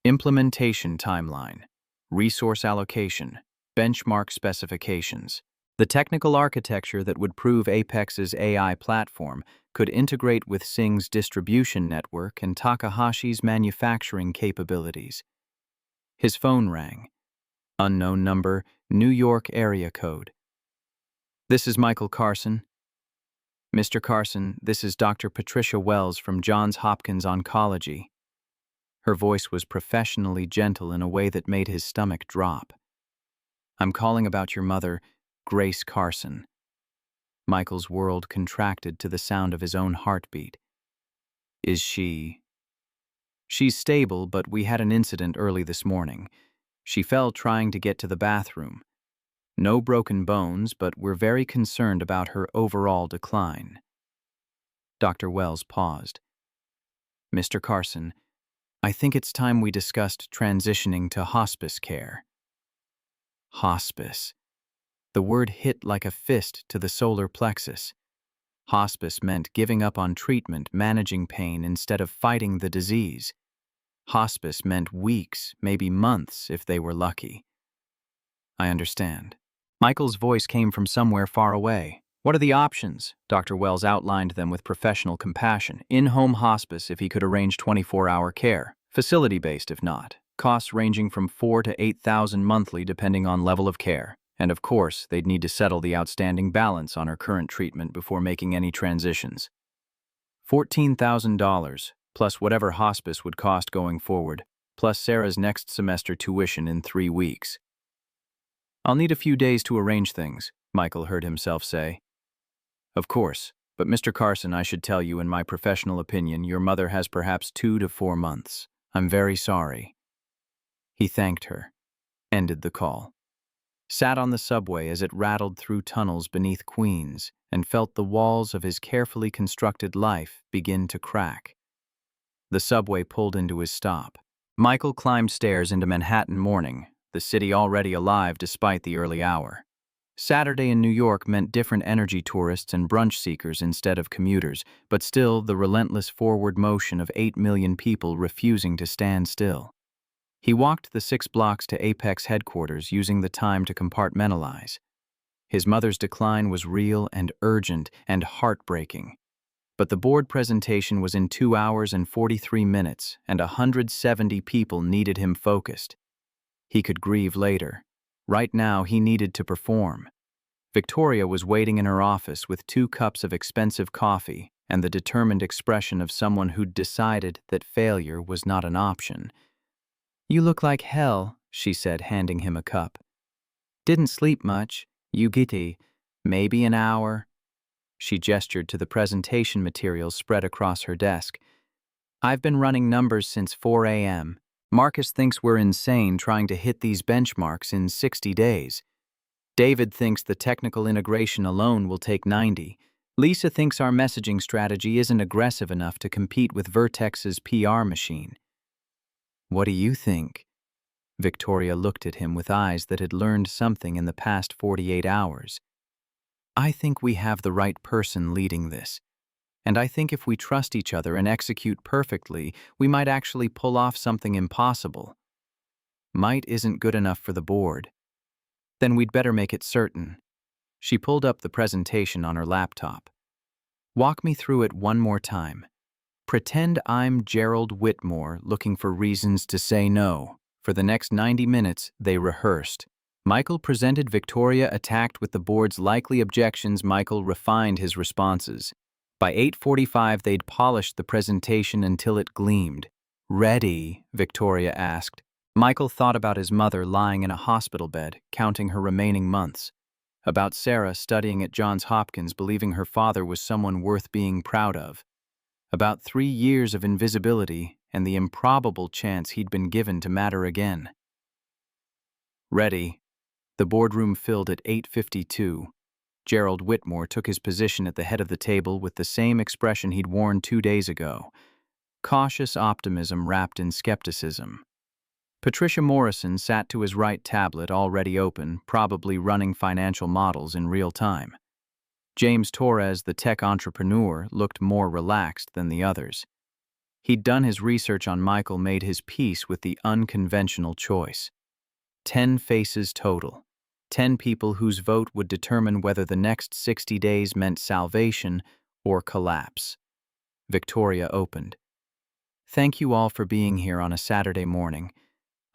Implementation timeline, resource allocation, benchmark specifications. The technical architecture that would prove Apex's AI platform could integrate with Singh's distribution network and Takahashi's manufacturing capabilities. His phone rang. Unknown number, New York area code. "This is Michael Carson." "Mr. Carson, this is Dr. Patricia Wells from Johns Hopkins Oncology." Her voice was professionally gentle in a way that made his stomach drop. "I'm calling about your mother, Grace Carson." Michael's world contracted to the sound of his own heartbeat. "Is she?" "She's stable, but we had an incident early this morning. She fell trying to get to the bathroom. No broken bones, but we're very concerned about her overall decline." Dr. Wells paused. Mr. Carson, I think it's time we discussed transitioning to hospice care. Hospice. The word hit like a fist to the solar plexus. Hospice meant giving up on treatment, managing pain instead of fighting the disease. Hospice meant weeks, maybe months if they were lucky. I understand. Michael's voice came from somewhere far away. What are the options? Dr. Wells outlined them with professional compassion. In-home hospice if he could arrange 24-hour care. Facility-based if not. Costs ranging from $4,000 to $8,000 monthly depending on level of care. And of course, they'd need to settle the outstanding balance on her current treatment before making any transitions. $14,000, plus whatever hospice would cost going forward, plus Sarah's next semester tuition in 3 weeks. I'll need a few days to arrange things, Michael heard himself say. Of course, but Mr. Carson, I should tell you, in my professional opinion, your mother has perhaps 2 to 4 months. I'm very sorry. He thanked her, ended the call, sat on the subway as it rattled through tunnels beneath Queens, and felt the walls of his carefully constructed life begin to crack. The subway pulled into his stop. Michael climbed stairs into Manhattan morning, the city already alive despite the early hour. Saturday in New York meant different energy tourists and brunch seekers instead of commuters, but still the relentless forward motion of 8 million people refusing to stand still. He walked the 6 blocks to Apex headquarters, using the time to compartmentalize. His mother's decline was real and urgent and heartbreaking. But the board presentation was in 2 hours and 43 minutes, and 170 people needed him focused. He could grieve later. Right now, he needed to perform. Victoria was waiting in her office with 2 cups of expensive coffee and the determined expression of someone who'd decided that failure was not an option. "You look like hell," she said, handing him a cup. "Didn't sleep much. You gitty. Maybe an hour." She gestured to the presentation materials spread across her desk. "I've been running numbers since 4 a.m. Marcus thinks we're insane trying to hit these benchmarks in 60 days. David thinks the technical integration alone will take 90. Lisa thinks our messaging strategy isn't aggressive enough to compete with Vertex's PR machine." "What do you think?" Victoria looked at him with eyes that had learned something in the past 48 hours. "I think we have the right person leading this. And I think if we trust each other and execute perfectly, we might actually pull off something impossible." "Might isn't good enough for the board." "Then we'd better make it certain." She pulled up the presentation on her laptop. "Walk me through it one more time. Pretend I'm Gerald Whitmore looking for reasons to say no." For the next 90 minutes, they rehearsed. Michael presented, Victoria attacked with the board's likely objections. Michael refined his responses. By 8:45, they'd polished the presentation until it gleamed. "Ready?" Victoria asked. Michael thought about his mother lying in a hospital bed, counting her remaining months. About Sarah studying at Johns Hopkins, believing her father was someone worth being proud of. About 3 years of invisibility and the improbable chance he'd been given to matter again. "Ready." The boardroom filled at 8:52. Gerald Whitmore took his position at the head of the table with the same expression he'd worn 2 days ago. Cautious optimism wrapped in skepticism. Patricia Morrison sat to his right, tablet already open, probably running financial models in real time. James Torres, the tech entrepreneur, looked more relaxed than the others. He'd done his research on Michael, made his peace with the unconventional choice. 10 faces total. 10 people whose vote would determine whether the next 60 days meant salvation or collapse. Victoria opened. "Thank you all for being here on a Saturday morning.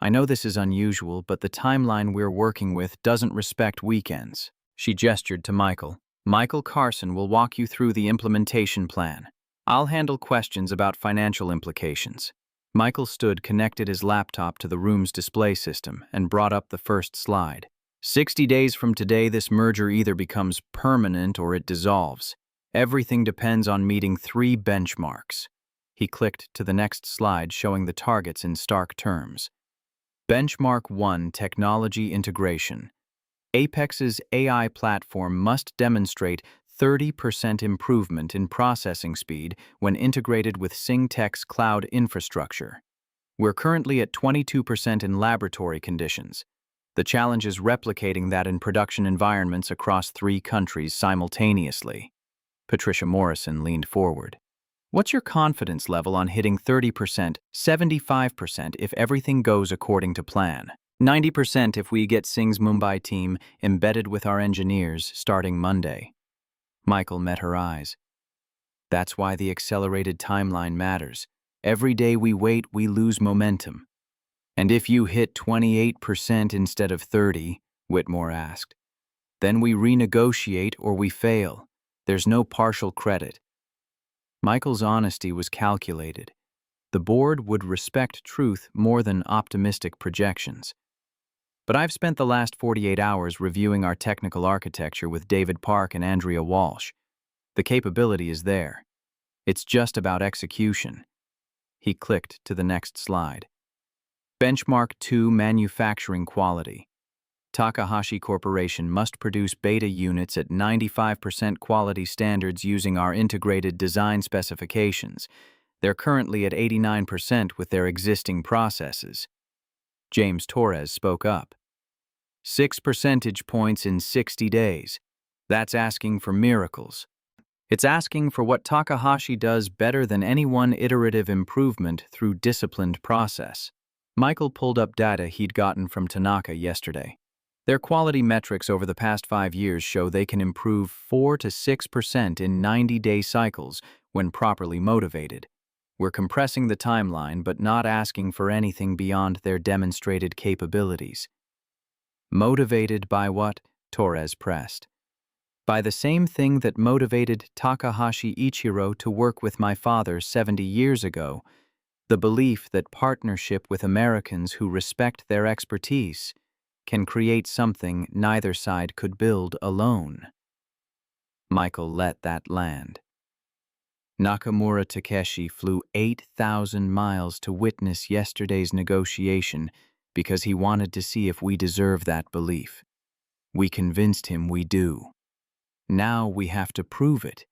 I know this is unusual, but the timeline we're working with doesn't respect weekends." She gestured to Michael. "Michael Carson will walk you through the implementation plan. I'll handle questions about financial implications." Michael stood, connected his laptop to the room's display system, and brought up the first slide. 60 days from today, this merger either becomes permanent or it dissolves. Everything depends on meeting 3 benchmarks. He clicked to the next slide, showing the targets in stark terms. Benchmark 1, technology integration. Apex's AI platform must demonstrate 30% improvement in processing speed when integrated with SingTech's cloud infrastructure. We're currently at 22% in laboratory conditions. The challenge is replicating that in production environments across 3 countries simultaneously. Patricia Morrison leaned forward. What's your confidence level on hitting 30%, 75% if everything goes according to plan? 90% if we get Sing's Mumbai team embedded with our engineers starting Monday. Michael met her eyes. That's why the accelerated timeline matters. Every day we wait, we lose momentum. And if you hit 28% instead of 30, Whitmore asked, then we renegotiate or we fail. There's no partial credit. Michael's honesty was calculated. The board would respect truth more than optimistic projections. But I've spent the last 48 hours reviewing our technical architecture with David Park and Andrea Walsh. The capability is there. It's just about execution. He clicked to the next slide. Benchmark 2 manufacturing quality. Takahashi Corporation must produce beta units at 95% quality standards using our integrated design specifications. They're currently at 89% with their existing processes. James Torres spoke up. 6 percentage points in 60 days. That's asking for miracles. It's asking for what Takahashi does better than any one iterative improvement through disciplined process. Michael pulled up data he'd gotten from Tanaka yesterday. Their quality metrics over the past 5 years show they can improve 4 to 6% in 90-day cycles when properly motivated. We're compressing the timeline but not asking for anything beyond their demonstrated capabilities. Motivated by what? Torres pressed. By the same thing that motivated Takahashi Ichiro to work with my father 70 years ago, the belief that partnership with Americans who respect their expertise can create something neither side could build alone. Michael let that land. Nakamura Takeshi flew 8,000 miles to witness yesterday's negotiation because he wanted to see if we deserve that belief. We convinced him we do. Now we have to prove it.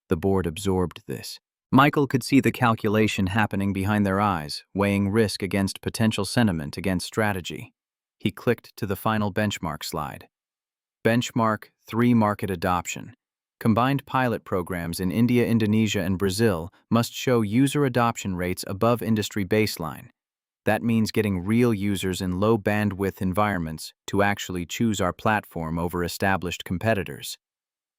The board absorbed this. Michael could see the calculation happening behind their eyes, weighing risk against potential sentiment against strategy. He clicked to the final benchmark slide. Benchmark 3 market adoption. Combined pilot programs in India, Indonesia, and Brazil must show user adoption rates above industry baseline. That means getting real users in low bandwidth environments to actually choose our platform over established competitors.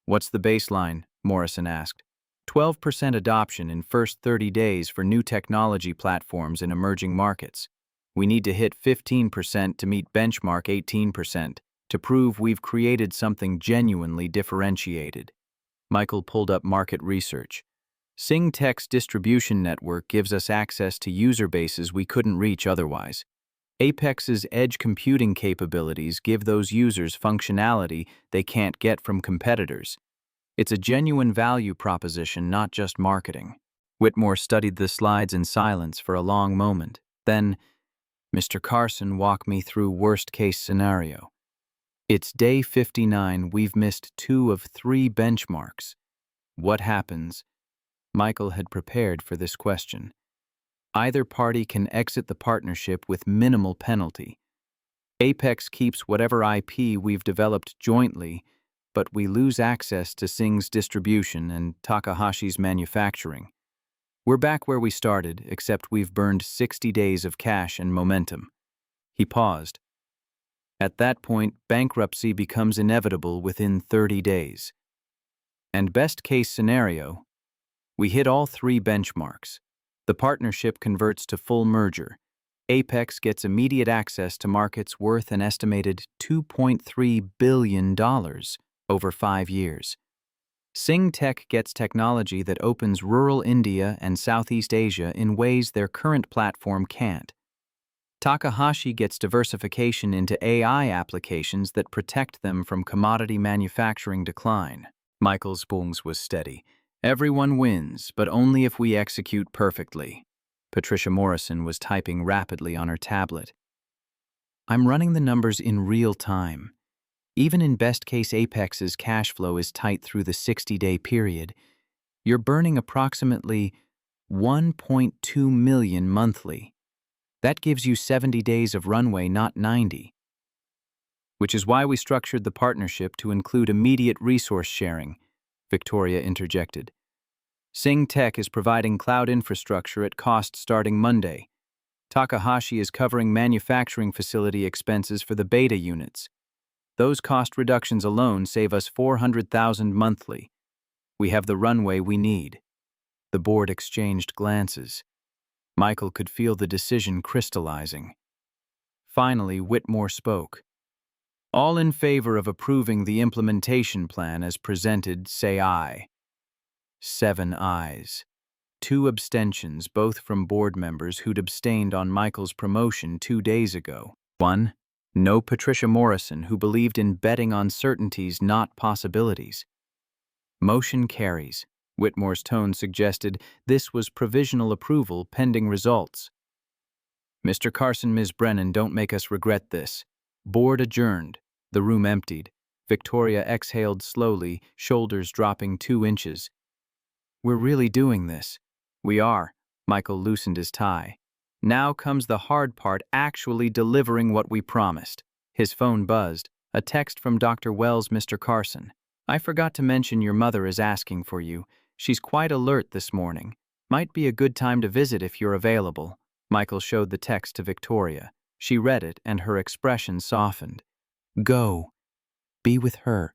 What's the baseline? Morrison asked. 12% adoption in first 30 days for new technology platforms in emerging markets. We need to hit 15% to meet benchmark 18% to prove we've created something genuinely differentiated. Michael pulled up market research. SingTech's distribution network gives us access to user bases we couldn't reach otherwise. Apex's edge computing capabilities give those users functionality they can't get from competitors. It's a genuine value proposition, not just marketing. Whitmore studied the slides in silence for a long moment. Then, Mr. Carson walked me through worst-case scenario. It's day 59, we've missed 2 of 3 benchmarks. What happens? Michael had prepared for this question. Either party can exit the partnership with minimal penalty. Apex keeps whatever IP we've developed jointly, but we lose access to Sing's distribution and Takahashi's manufacturing. We're back where we started, except we've burned 60 days of cash and momentum. He paused. At that point, bankruptcy becomes inevitable within 30 days. And best case scenario, we hit all 3 benchmarks. The partnership converts to full merger. Apex gets immediate access to markets worth an estimated $2.3 billion over 5 years. SingTech gets technology that opens rural India and Southeast Asia in ways their current platform can't. Takahashi gets diversification into AI applications that protect them from commodity manufacturing decline. Michael's pulse was steady. Everyone wins, but only if we execute perfectly. Patricia Morrison was typing rapidly on her tablet. I'm running the numbers in real time. Even in best-case Apex's cash flow is tight through the 60-day period. You're burning approximately 1.2 million monthly. That gives you 70 days of runway, not 90. Which is why we structured the partnership to include immediate resource sharing, Victoria interjected. Sing Tech is providing cloud infrastructure at cost starting Monday. Takahashi is covering manufacturing facility expenses for the beta units. Those cost reductions alone save us $400,000 monthly. We have the runway we need. The board exchanged glances. Michael could feel the decision crystallizing. Finally, Whitmore spoke. All in favor of approving the implementation plan as presented, say aye. 7 ayes. 2 abstentions, both from board members who'd abstained on Michael's promotion 2 days ago. 1. No Patricia Morrison, who believed in betting on certainties, not possibilities. Motion carries. Whitmore's tone suggested this was provisional approval pending results. Mr. Carson, Ms. Brennan, don't make us regret this. Board adjourned. The room emptied. Victoria exhaled slowly, shoulders dropping 2 inches. We're really doing this. We are. Michael loosened his tie. Now comes the hard part, actually delivering what we promised. His phone buzzed. A text from Dr. Wells, Mr. Carson. I forgot to mention your mother is asking for you. She's quite alert this morning. Might be a good time to visit if you're available. Michael showed the text to Victoria. She read it, and her expression softened. Go. Be with her.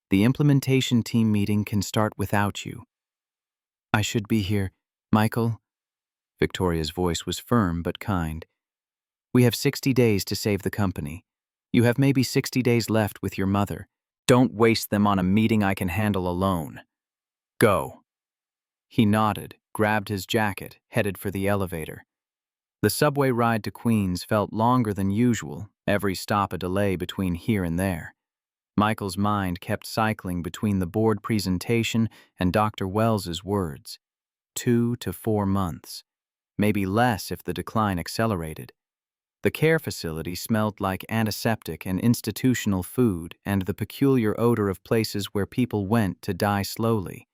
The implementation team meeting can start without you. I should be here, Michael. Victoria's voice was firm but kind. We have 60 days to save the company. You have maybe 60 days left with your mother. Don't waste them on a meeting I can handle alone. Go. He nodded, grabbed his jacket, headed for the elevator. The subway ride to Queens felt longer than usual, every stop a delay between here and there. Michael's mind kept cycling between the board presentation and Dr. Wells's words. 2 to 4 months. Maybe less if the decline accelerated. The care facility smelled like antiseptic and institutional food and the peculiar odor of places where people went to die slowly.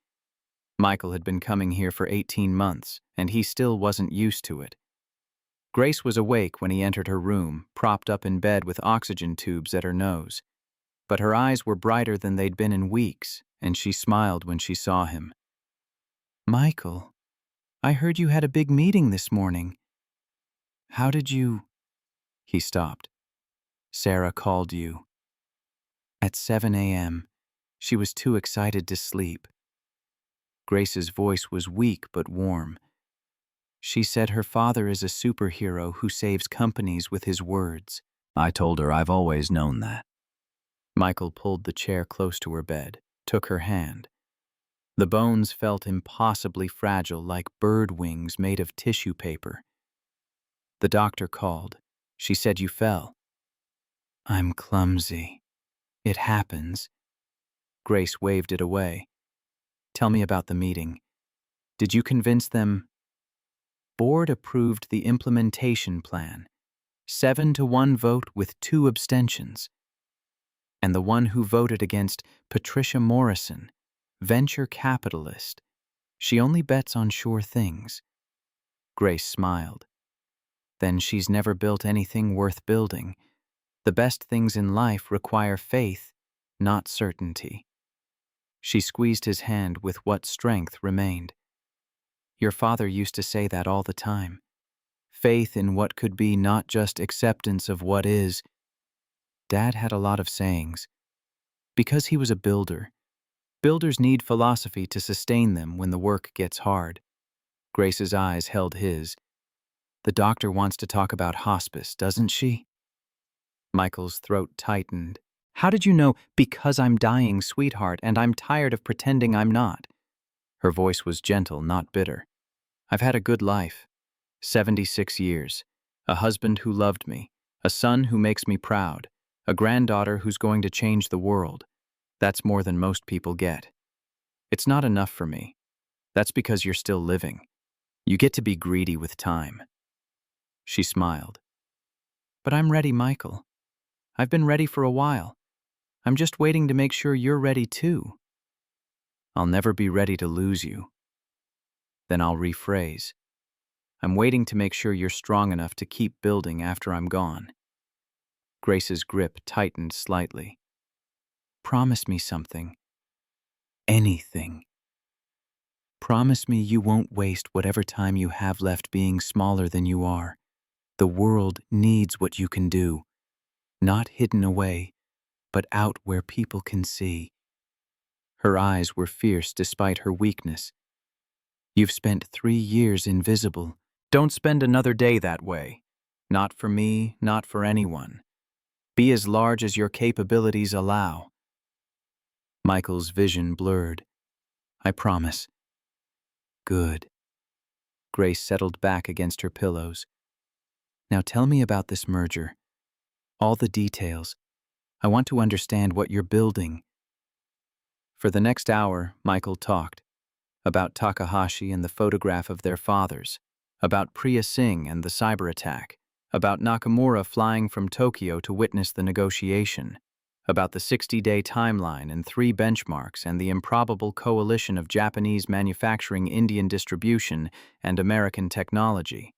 Michael had been coming here for 18 months, and he still wasn't used to it. Grace was awake when he entered her room, propped up in bed with oxygen tubes at her nose. But her eyes were brighter than they'd been in weeks, and she smiled when she saw him. Michael, I heard you had a big meeting this morning. How did you... He stopped. Sarah called you. At 7 a.m. She was too excited to sleep. Grace's voice was weak but warm. She said her father is a superhero who saves companies with his words. I told her I've always known that. Michael pulled the chair close to her bed, took her hand. The bones felt impossibly fragile, like bird wings made of tissue paper. The doctor called. She said you fell. I'm clumsy. It happens. Grace waved it away. Tell me about the meeting. Did you convince them? Board approved the implementation plan. 7-1 vote with 2 abstentions. And the one who voted against, Patricia Morrison, venture capitalist. She only bets on sure things. Grace smiled. Then she's never built anything worth building. The best things in life require faith, not certainty. She squeezed his hand with what strength remained. Your father used to say that all the time. Faith in what could be, not just acceptance of what is. Dad had a lot of sayings. Because he was a builder. Builders need philosophy to sustain them when the work gets hard. Grace's eyes held his. The doctor wants to talk about hospice, doesn't she? Michael's throat tightened. How did you know? Because I'm dying, sweetheart, and I'm tired of pretending I'm not. Her voice was gentle, not bitter. I've had a good life. 76 years. A husband who loved me. A son who makes me proud. A granddaughter who's going to change the world. That's more than most people get. It's not enough for me. That's because you're still living. You get to be greedy with time. She smiled. But I'm ready, Michael. I've been ready for a while. I'm just waiting to make sure you're ready too. I'll never be ready to lose you. Then I'll rephrase. I'm waiting to make sure you're strong enough to keep building after I'm gone. Grace's grip tightened slightly. Promise me something. Anything. Promise me you won't waste whatever time you have left being smaller than you are. The world needs what you can do. Not hidden away, but out where people can see. Her eyes were fierce despite her weakness. You've spent 3 years invisible. Don't spend another day that way. Not for me, not for anyone. Be as large as your capabilities allow. Michael's vision blurred. I promise. Good. Grace settled back against her pillows. Now tell me about this merger. All the details. I want to understand what you're building. For the next hour, Michael talked. About Takahashi and the photograph of their fathers. About Priya Singh and the cyber attack. About Nakamura flying from Tokyo to witness the negotiation. About the 60-day timeline and 3 benchmarks and the improbable coalition of Japanese manufacturing, Indian distribution, and American technology.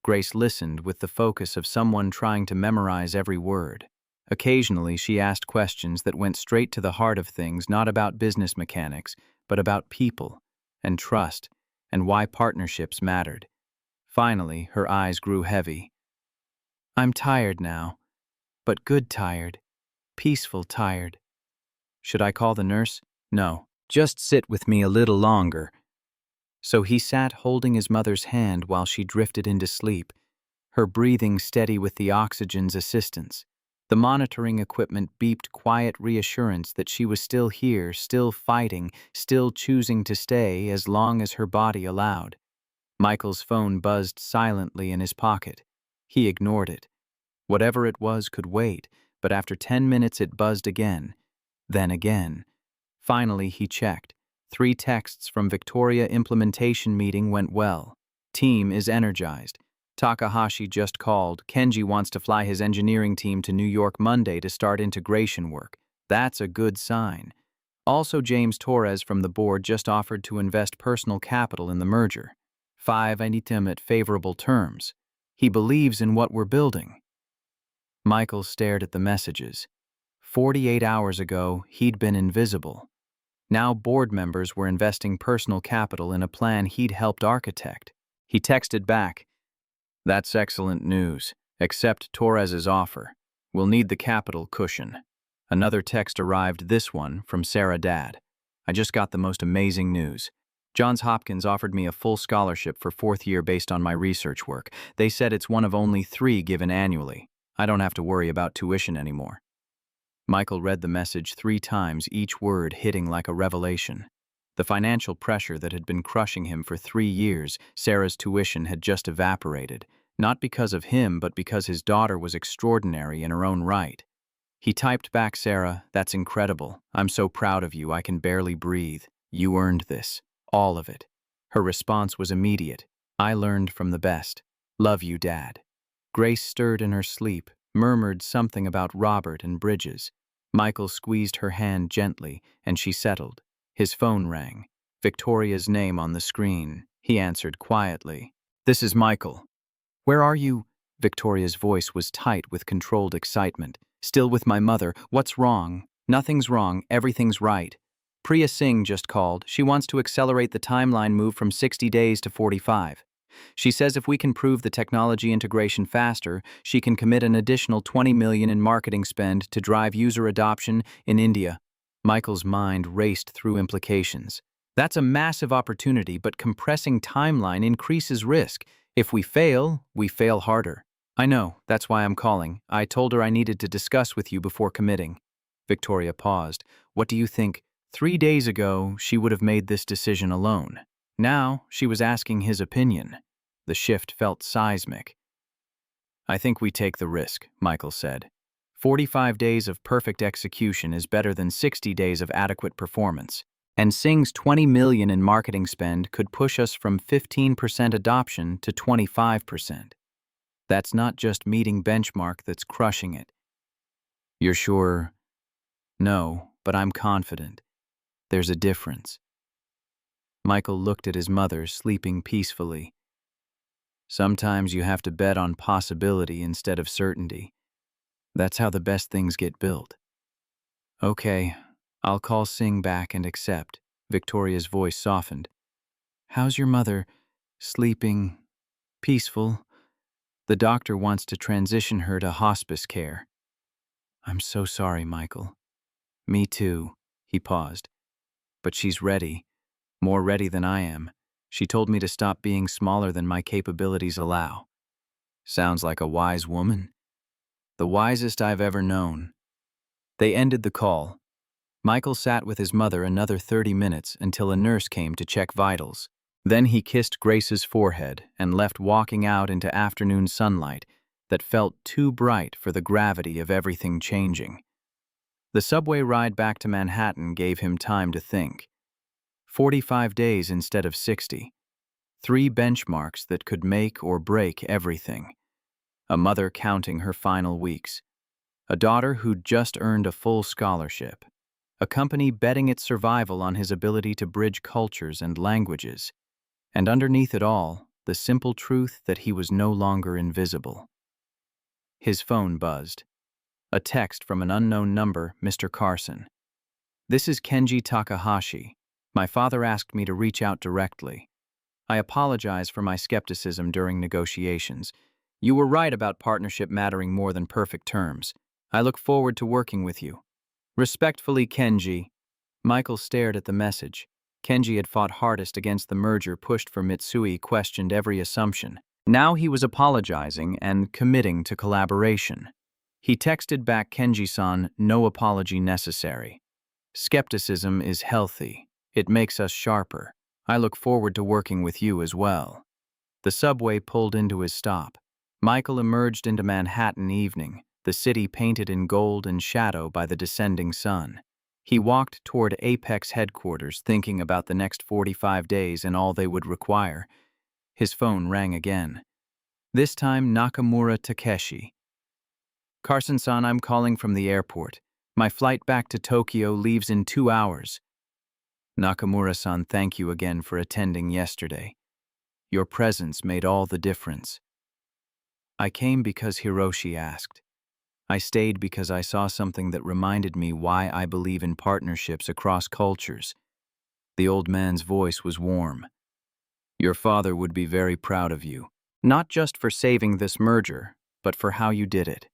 Grace listened with the focus of someone trying to memorize every word. Occasionally, she asked questions that went straight to the heart of things, not about business mechanics, but about people, and trust, and why partnerships mattered. Finally, her eyes grew heavy. I'm tired now, but good tired. Peaceful tired. Should I call the nurse? No, just sit with me a little longer. So he sat holding his mother's hand while she drifted into sleep, her breathing steady with the oxygen's assistance. The monitoring equipment beeped quiet reassurance that she was still here, still fighting, still choosing to stay as long as her body allowed. Michael's phone buzzed silently in his pocket. He ignored it. Whatever it was could wait, but after 10 minutes it buzzed again, then again. Finally, he checked. 3 texts from Victoria implementation meeting went well. Team is energized. Takahashi just called. Kenji wants to fly his engineering team to New York Monday to start integration work. That's a good sign. Also, James Torres from the board just offered to invest personal capital in the merger. 5 item at favorable terms. He believes in what we're building. Michael stared at the messages. 48 hours ago, he'd been invisible. Now board members were investing personal capital in a plan he'd helped architect. He texted back, "That's excellent news. Accept Torres's offer. We'll need the capital cushion." Another text arrived, this one from Sarah Dad. "I just got the most amazing news. Johns Hopkins offered me a full scholarship for 4th year based on my research work. They said it's one of only 3 given annually. I don't have to worry about tuition anymore." Michael read the message 3 times, each word hitting like a revelation. The financial pressure that had been crushing him for 3 years, Sarah's tuition had just evaporated, not because of him, but because his daughter was extraordinary in her own right. He typed back, "Sarah, that's incredible. I'm so proud of you, I can barely breathe. You earned this. All of it." Her response was immediate. "I learned from the best. Love you, Dad." Grace stirred in her sleep, murmured something about Robert and Bridges. Michael squeezed her hand gently, and she settled. His phone rang. Victoria's name on the screen. He answered quietly. "This is Michael." "Where are you?" Victoria's voice was tight with controlled excitement. "Still with my mother. What's wrong?" "Nothing's wrong. Everything's right. Priya Singh just called. She wants to accelerate the timeline move from 60 days to 45. She says if we can prove the technology integration faster, she can commit an additional $20 million in marketing spend to drive user adoption in India." Michael's mind raced through implications. That's a massive opportunity, but compressing timeline increases risk. If we fail harder. "I know, that's why I'm calling. I told her I needed to discuss with you before committing." Victoria paused. "What do you think?" 3 days ago, she would have made this decision alone. Now, she was asking his opinion. The shift felt seismic. "I think we take the risk," Michael said. 45 days of perfect execution is better than 60 days of adequate performance. And Singh's $20 million in marketing spend could push us from 15% adoption to 25%. That's not just meeting benchmark that's crushing it. "You're sure?" No, but I'm confident. There's a difference. Michael looked at his mother, sleeping peacefully. Sometimes you have to bet on possibility instead of certainty. That's how the best things get built. Okay, I'll call Singh back and accept. Victoria's voice softened. How's your mother? Sleeping? Peaceful? The doctor wants to transition her to hospice care. I'm so sorry, Michael. Me too. He paused. But she's ready. More ready than I am. She told me to stop being smaller than my capabilities allow. Sounds like a wise woman. The wisest I've ever known. They ended the call. Michael sat with his mother another 30 minutes until a nurse came to check vitals. Then he kissed Grace's forehead and left, walking out into afternoon sunlight that felt too bright for the gravity of everything changing. The subway ride back to Manhattan gave him time to think. 45 days instead of 60. 3 benchmarks that could make or break everything. A mother counting her final weeks. A daughter who'd just earned a full scholarship. A company betting its survival on his ability to bridge cultures and languages. And underneath it all, the simple truth that he was no longer invisible. His phone buzzed. A text from an unknown number, Mr. Carson. This is Kenji Takahashi. My father asked me to reach out directly. I apologize for my skepticism during negotiations. You were right about partnership mattering more than perfect terms. I look forward to working with you. Respectfully, Kenji. Michael stared at the message. Kenji had fought hardest against the merger pushed for Mitsui, questioned every assumption. Now he was apologizing and committing to collaboration. He texted back Kenji-san, no apology necessary. Skepticism is healthy. It makes us sharper. I look forward to working with you as well. The subway pulled into his stop. Michael emerged into Manhattan evening, the city painted in gold and shadow by the descending sun. He walked toward Apex headquarters, thinking about the next 45 days and all they would require. His phone rang again. This time Nakamura Takeshi. Carson-san, I'm calling from the airport. My flight back to Tokyo leaves in 2 hours. Nakamura-san, thank you again for attending yesterday. Your presence made all the difference. I came because Hiroshi asked. I stayed because I saw something that reminded me why I believe in partnerships across cultures. The old man's voice was warm. Your father would be very proud of you, not just for saving this merger, but for how you did it.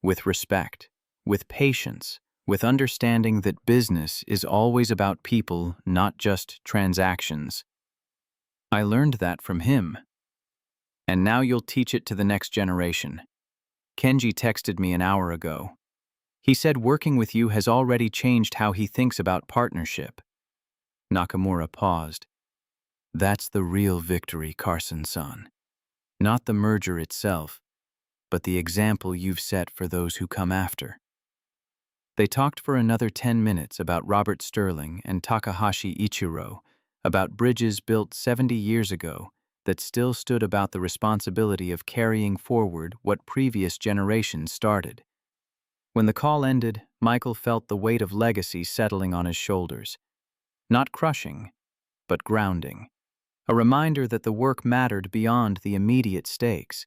With respect, with patience, with understanding that business is always about people, not just transactions. I learned that from him. And now you'll teach it to the next generation. Kenji texted me an hour ago. He said working with you has already changed how he thinks about partnership. Nakamura paused. That's the real victory, Carson-san. Not the merger itself, but the example you've set for those who come after. They talked for another 10 minutes about Robert Sterling and Takahashi Ichiro, about bridges built 70 years ago that still stood, about the responsibility of carrying forward what previous generations started. When the call ended, Michael felt the weight of legacy settling on his shoulders. Not crushing, but grounding. A reminder that the work mattered beyond the immediate stakes.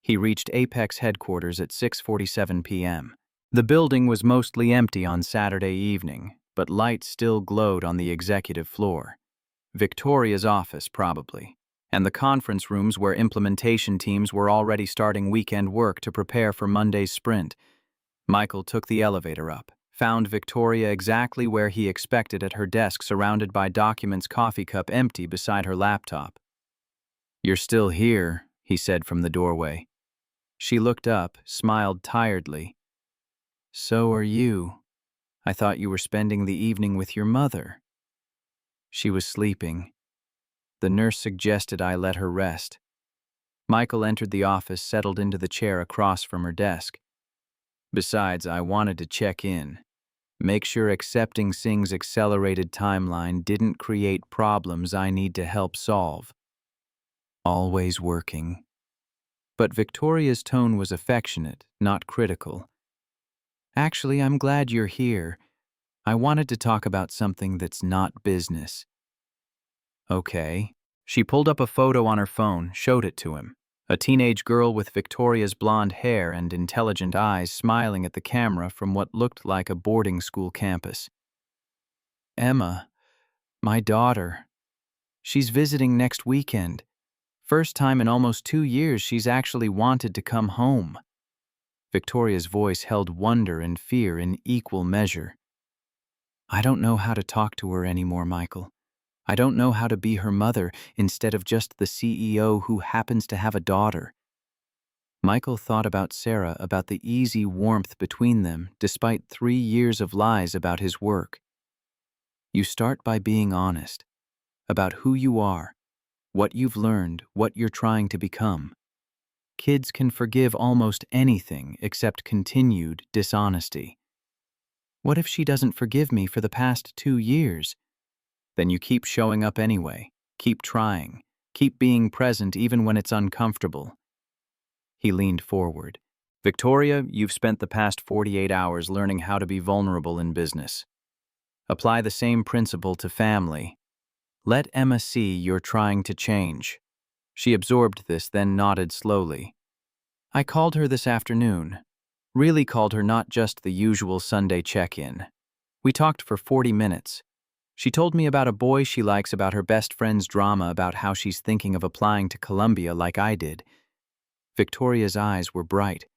He reached Apex headquarters at 6:47 p.m. The building was mostly empty on Saturday evening, but lights still glowed on the executive floor. Victoria's office, probably, and the conference rooms where implementation teams were already starting weekend work to prepare for Monday's sprint. Michael took the elevator up, found Victoria exactly where he expected, at her desk, surrounded by documents, coffee cup empty beside her laptop. You're still here, he said from the doorway. She looked up, smiled tiredly. So are you. I thought you were spending the evening with your mother. She was sleeping. The nurse suggested I let her rest. Michael entered the office, settled into the chair across from her desk. Besides, I wanted to check in. Make sure accepting Singh's accelerated timeline didn't create problems I need to help solve. Always working. But Victoria's tone was affectionate, not critical. Actually, I'm glad you're here. I wanted to talk about something that's not business. Okay. She pulled up a photo on her phone, showed it to him. A teenage girl with Victoria's blonde hair and intelligent eyes smiling at the camera from what looked like a boarding school campus. Emma, my daughter. She's visiting next weekend. First time in almost 2 years she's actually wanted to come home. Victoria's voice held wonder and fear in equal measure. I don't know how to talk to her anymore, Michael. I don't know how to be her mother instead of just the CEO who happens to have a daughter. Michael thought about Sarah, about the easy warmth between them, despite 3 years of lies about his work. You start by being honest about who you are, what you've learned, what you're trying to become. Kids can forgive almost anything except continued dishonesty. What if she doesn't forgive me for the past 2 years? Then you keep showing up anyway, keep trying, keep being present even when it's uncomfortable. He leaned forward. Victoria, you've spent the past 48 hours learning how to be vulnerable in business. Apply the same principle to family. Let Emma see you're trying to change. She absorbed this, then nodded slowly. I called her this afternoon. Really called her, not just the usual Sunday check-in. We talked for 40 minutes. She told me about a boy she likes, about her best friend's drama, about how she's thinking of applying to Columbia like I did. Victoria's eyes were bright.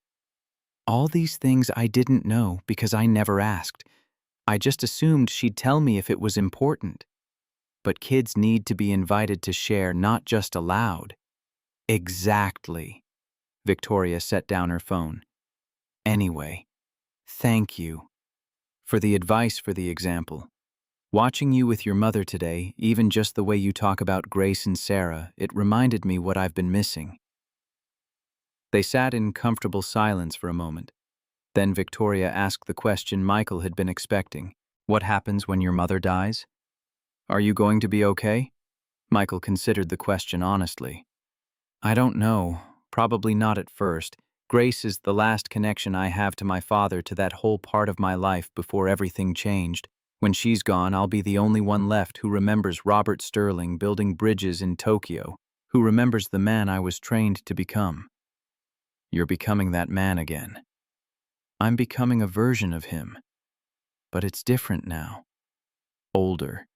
All these things I didn't know because I never asked. I just assumed she'd tell me if it was important. But kids need to be invited to share, not just allowed. Exactly. Victoria set down her phone. Anyway, thank you for the advice, for the example. Watching you with your mother today, even just the way you talk about Grace and Sarah, it reminded me what I've been missing. They sat in comfortable silence for a moment. Then Victoria asked the question Michael had been expecting. What happens when your mother dies? Are you going to be okay? Michael considered the question honestly. I don't know. Probably not at first. Grace is the last connection I have to my father, to that whole part of my life before everything changed. When she's gone, I'll be the only one left who remembers Robert Sterling building bridges in Tokyo, who remembers the man I was trained to become. You're becoming that man again. I'm becoming a version of him. But it's different now. Older.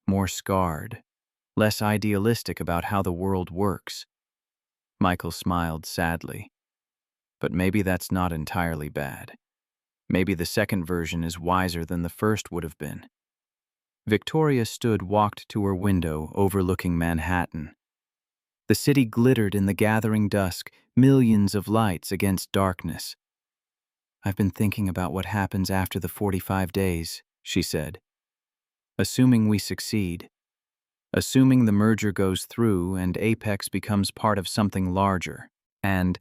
More scarred. Less idealistic about how the world works. Michael smiled sadly. But maybe that's not entirely bad. Maybe the second version is wiser than the first would have been. Victoria walked to her window overlooking Manhattan. The city glittered in the gathering dusk, millions of lights against darkness. I've been thinking about what happens after the 45 days, she said. Assuming we succeed. Assuming the merger goes through and Apex becomes part of something larger. And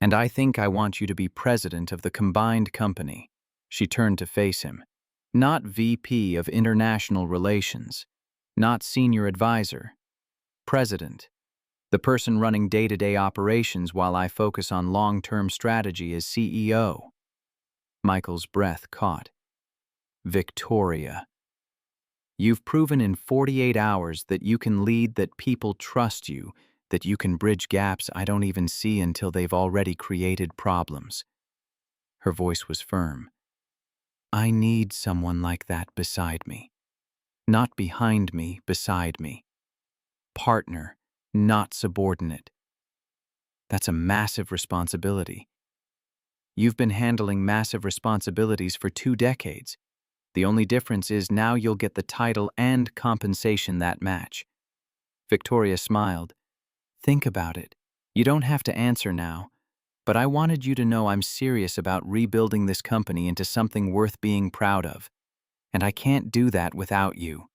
I think I want you to be president of the combined company. She turned to face him. Not VP of International Relations. Not senior advisor. President. The person running day-to-day operations while I focus on long-term strategy as CEO. Michael's breath caught. Victoria. You've proven in 48 hours that you can lead, that people trust you, that you can bridge gaps I don't even see until they've already created problems. Her voice was firm. I need someone like that beside me. Not behind me, beside me. Partner, not subordinate. That's a massive responsibility. You've been handling massive responsibilities for 2 decades. The only difference is now you'll get the title and compensation that match. Victoria smiled. Think about it. You don't have to answer now, but I wanted you to know I'm serious about rebuilding this company into something worth being proud of, and I can't do that without you.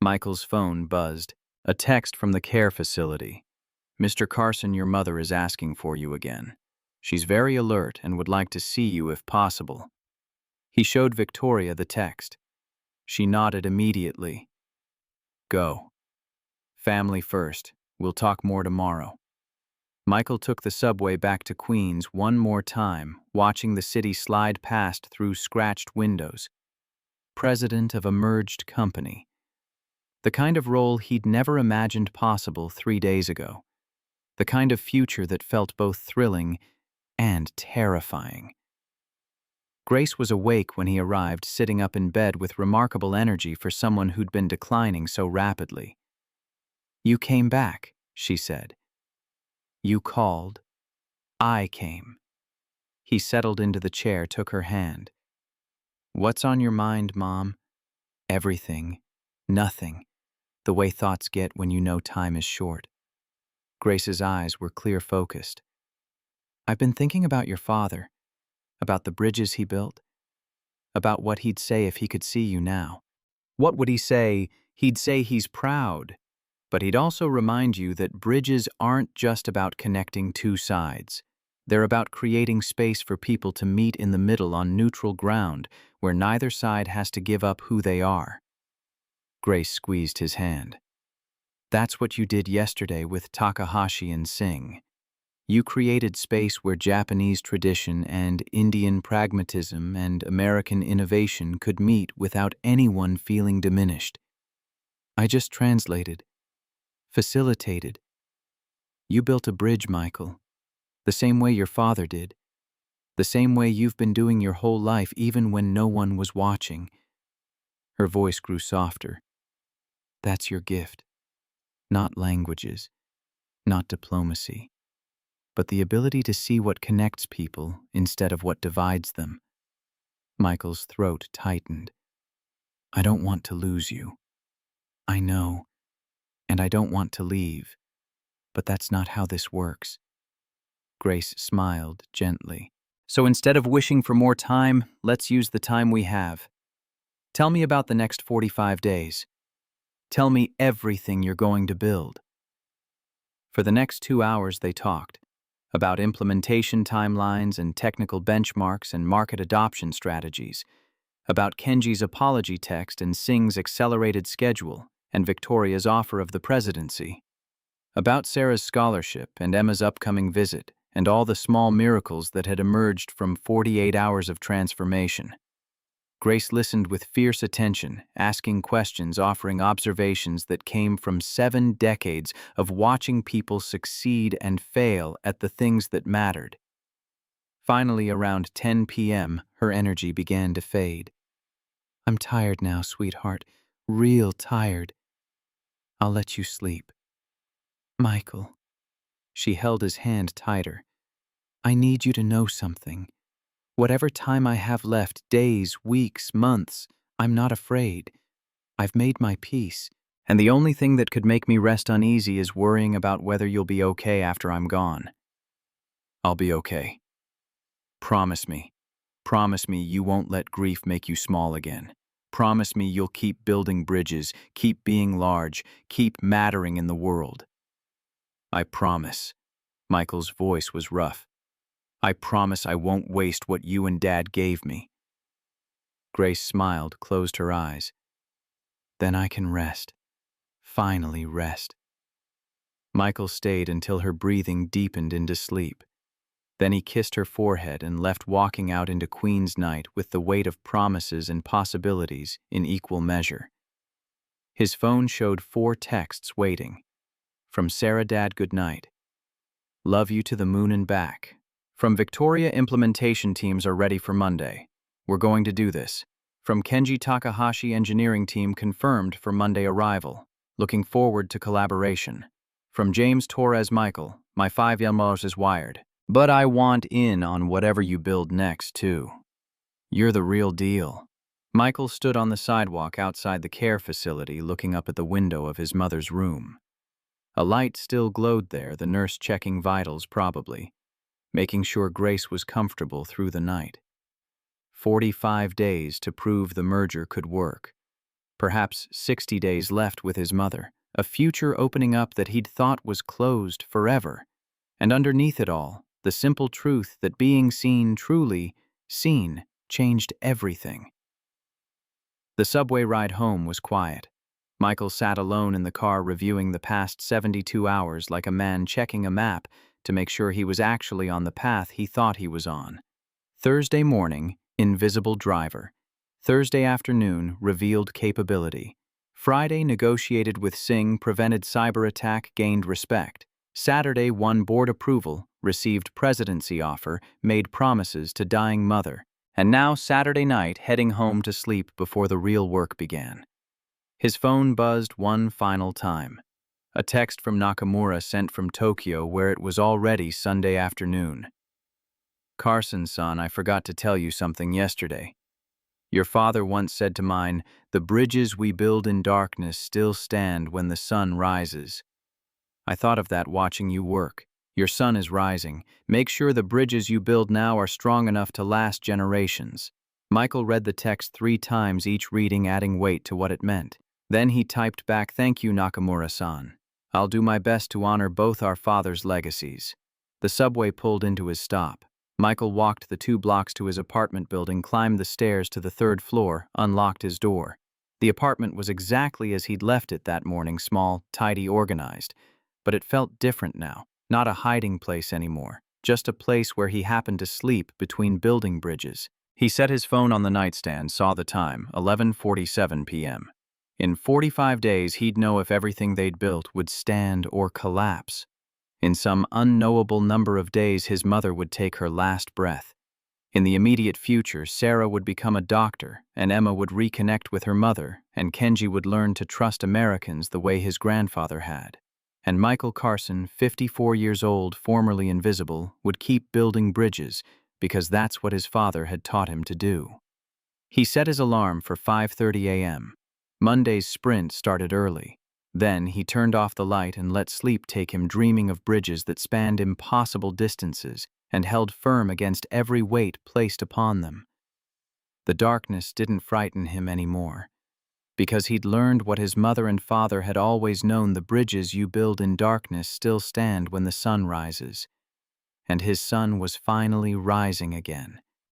Michael's phone buzzed. A text from the care facility. Mr. Carson, your mother is asking for you again. She's very alert and would like to see you if possible. He showed Victoria the text. She nodded immediately. Go. Family first. We'll talk more tomorrow. Michael took the subway back to Queens one more time, watching the city slide past through scratched windows. President of a merged company. The kind of role he'd never imagined possible 3 days ago. The kind of future that felt both thrilling and terrifying. Grace was awake when he arrived, sitting up in bed with remarkable energy for someone who'd been declining so rapidly. "You came back," she said. "You called. I came." He settled into the chair, took her hand. "What's on your mind, Mom?" "Everything. Nothing. The way thoughts get when you know time is short." Grace's eyes were clear-focused. "I've been thinking about your father, about the bridges he built, about what he'd say if he could see you now." "What would he say?" "He'd say he's proud, but he'd also remind you that bridges aren't just about connecting two sides. They're about creating space for people to meet in the middle on neutral ground where neither side has to give up who they are." Grace squeezed his hand. "That's what you did yesterday with Takahashi and Singh. You created space where Japanese tradition and Indian pragmatism and American innovation could meet without anyone feeling diminished. I just translated, facilitated. You built a bridge, Michael, the same way your father did, the same way you've been doing your whole life even when no one was watching." Her voice grew softer. "That's your gift. Not languages, not diplomacy, but the ability to see what connects people instead of what divides them." Michael's throat tightened. "I don't want to lose you. I know, and I don't want to leave, but that's not how this works." Grace smiled gently. "So instead of wishing for more time, let's use the time we have. Tell me about the next 45 days. Tell me everything you're going to build." For the next 2 hours they talked, about implementation timelines and technical benchmarks and market adoption strategies, about Kenji's apology text and Singh's accelerated schedule and Victoria's offer of the presidency, about Sarah's scholarship and Emma's upcoming visit and all the small miracles that had emerged from 48 hours of transformation. Grace listened with fierce attention, asking questions, offering observations that came from 7 decades of watching people succeed and fail at the things that mattered. Finally, around 10 p.m., her energy began to fade. "I'm tired now, sweetheart. Real tired. I'll let you sleep." "Michael." She held his hand tighter. "I need you to know something. Whatever time I have left, days, weeks, months, I'm not afraid. I've made my peace, and the only thing that could make me rest uneasy is worrying about whether you'll be okay after I'm gone." "I'll be okay. Promise me. Promise me you won't let grief make you small again. Promise me you'll keep building bridges, keep being large, keep mattering in the world." "I promise." Michael's voice was rough. "I promise I won't waste what you and Dad gave me." Grace smiled, closed her eyes. "Then I can rest. Finally rest." Michael stayed until her breathing deepened into sleep. Then he kissed her forehead and left, walking out into Queen's night with the weight of promises and possibilities in equal measure. His phone showed 4 texts waiting. From Sarah, "Dad, good night. Love you to the moon and back. From Victoria, implementation teams are ready for Monday. We're going to do this. From Kenji, Takahashi engineering team confirmed for Monday arrival. Looking forward to collaboration. From James, Torres, Michael, my 5 is wired. But I want in on whatever you build next, too. You're the real deal." Michael stood on the sidewalk outside the care facility, looking up at the window of his mother's room. A light still glowed there, the nurse checking vitals probably, making sure Grace was comfortable through the night. 45 days to prove the merger could work. Perhaps 60 days left with his mother, a future opening up that he'd thought was closed forever. And underneath it all, the simple truth that being seen, truly seen, changed everything. The subway ride home was quiet. Michael sat alone in the car, reviewing the past 72 hours like a man checking a map, to make sure he was actually on the path he thought he was on. Thursday morning, invisible driver. Thursday afternoon, revealed capability. Friday, negotiated with Singh, prevented cyber attack, gained respect. Saturday, won board approval, received presidency offer, made promises to dying mother. And now Saturday night, heading home to sleep before the real work began. His phone buzzed one final time. A text from Nakamura sent from Tokyo where it was already Sunday afternoon. Carson-san, I forgot to tell you something yesterday. Your father once said to mine, "The bridges we build in darkness still stand when the sun rises." I thought of that watching you work. Your sun is rising. Make sure the bridges you build now are strong enough to last generations. Michael read the text 3 times, each reading adding weight to what it meant. Then he typed back, "Thank you, Nakamura-san. I'll do my best to honor both our father's legacies." The subway pulled into his stop. Michael walked the 2 blocks to his apartment building, climbed the stairs to the 3rd floor, unlocked his door. The apartment was exactly as he'd left it that morning, small, tidy, organized. But it felt different now, not a hiding place anymore, just a place where he happened to sleep between building bridges. He set his phone on the nightstand, saw the time, 11:47 p.m. In 45 days, he'd know if everything they'd built would stand or collapse. In some unknowable number of days, his mother would take her last breath. In the immediate future, Sarah would become a doctor, and Emma would reconnect with her mother, and Kenji would learn to trust Americans the way his grandfather had. And Michael Carson, 54 years old, formerly invisible, would keep building bridges because that's what his father had taught him to do. He set his alarm for 5:30 a.m. Monday's sprint started early. Then he turned off the light and let sleep take him, dreaming of bridges that spanned impossible distances and held firm against every weight placed upon them. The darkness didn't frighten him anymore, because he'd learned what his mother and father had always known: the bridges you build in darkness still stand when the sun rises. And his sun was finally rising again.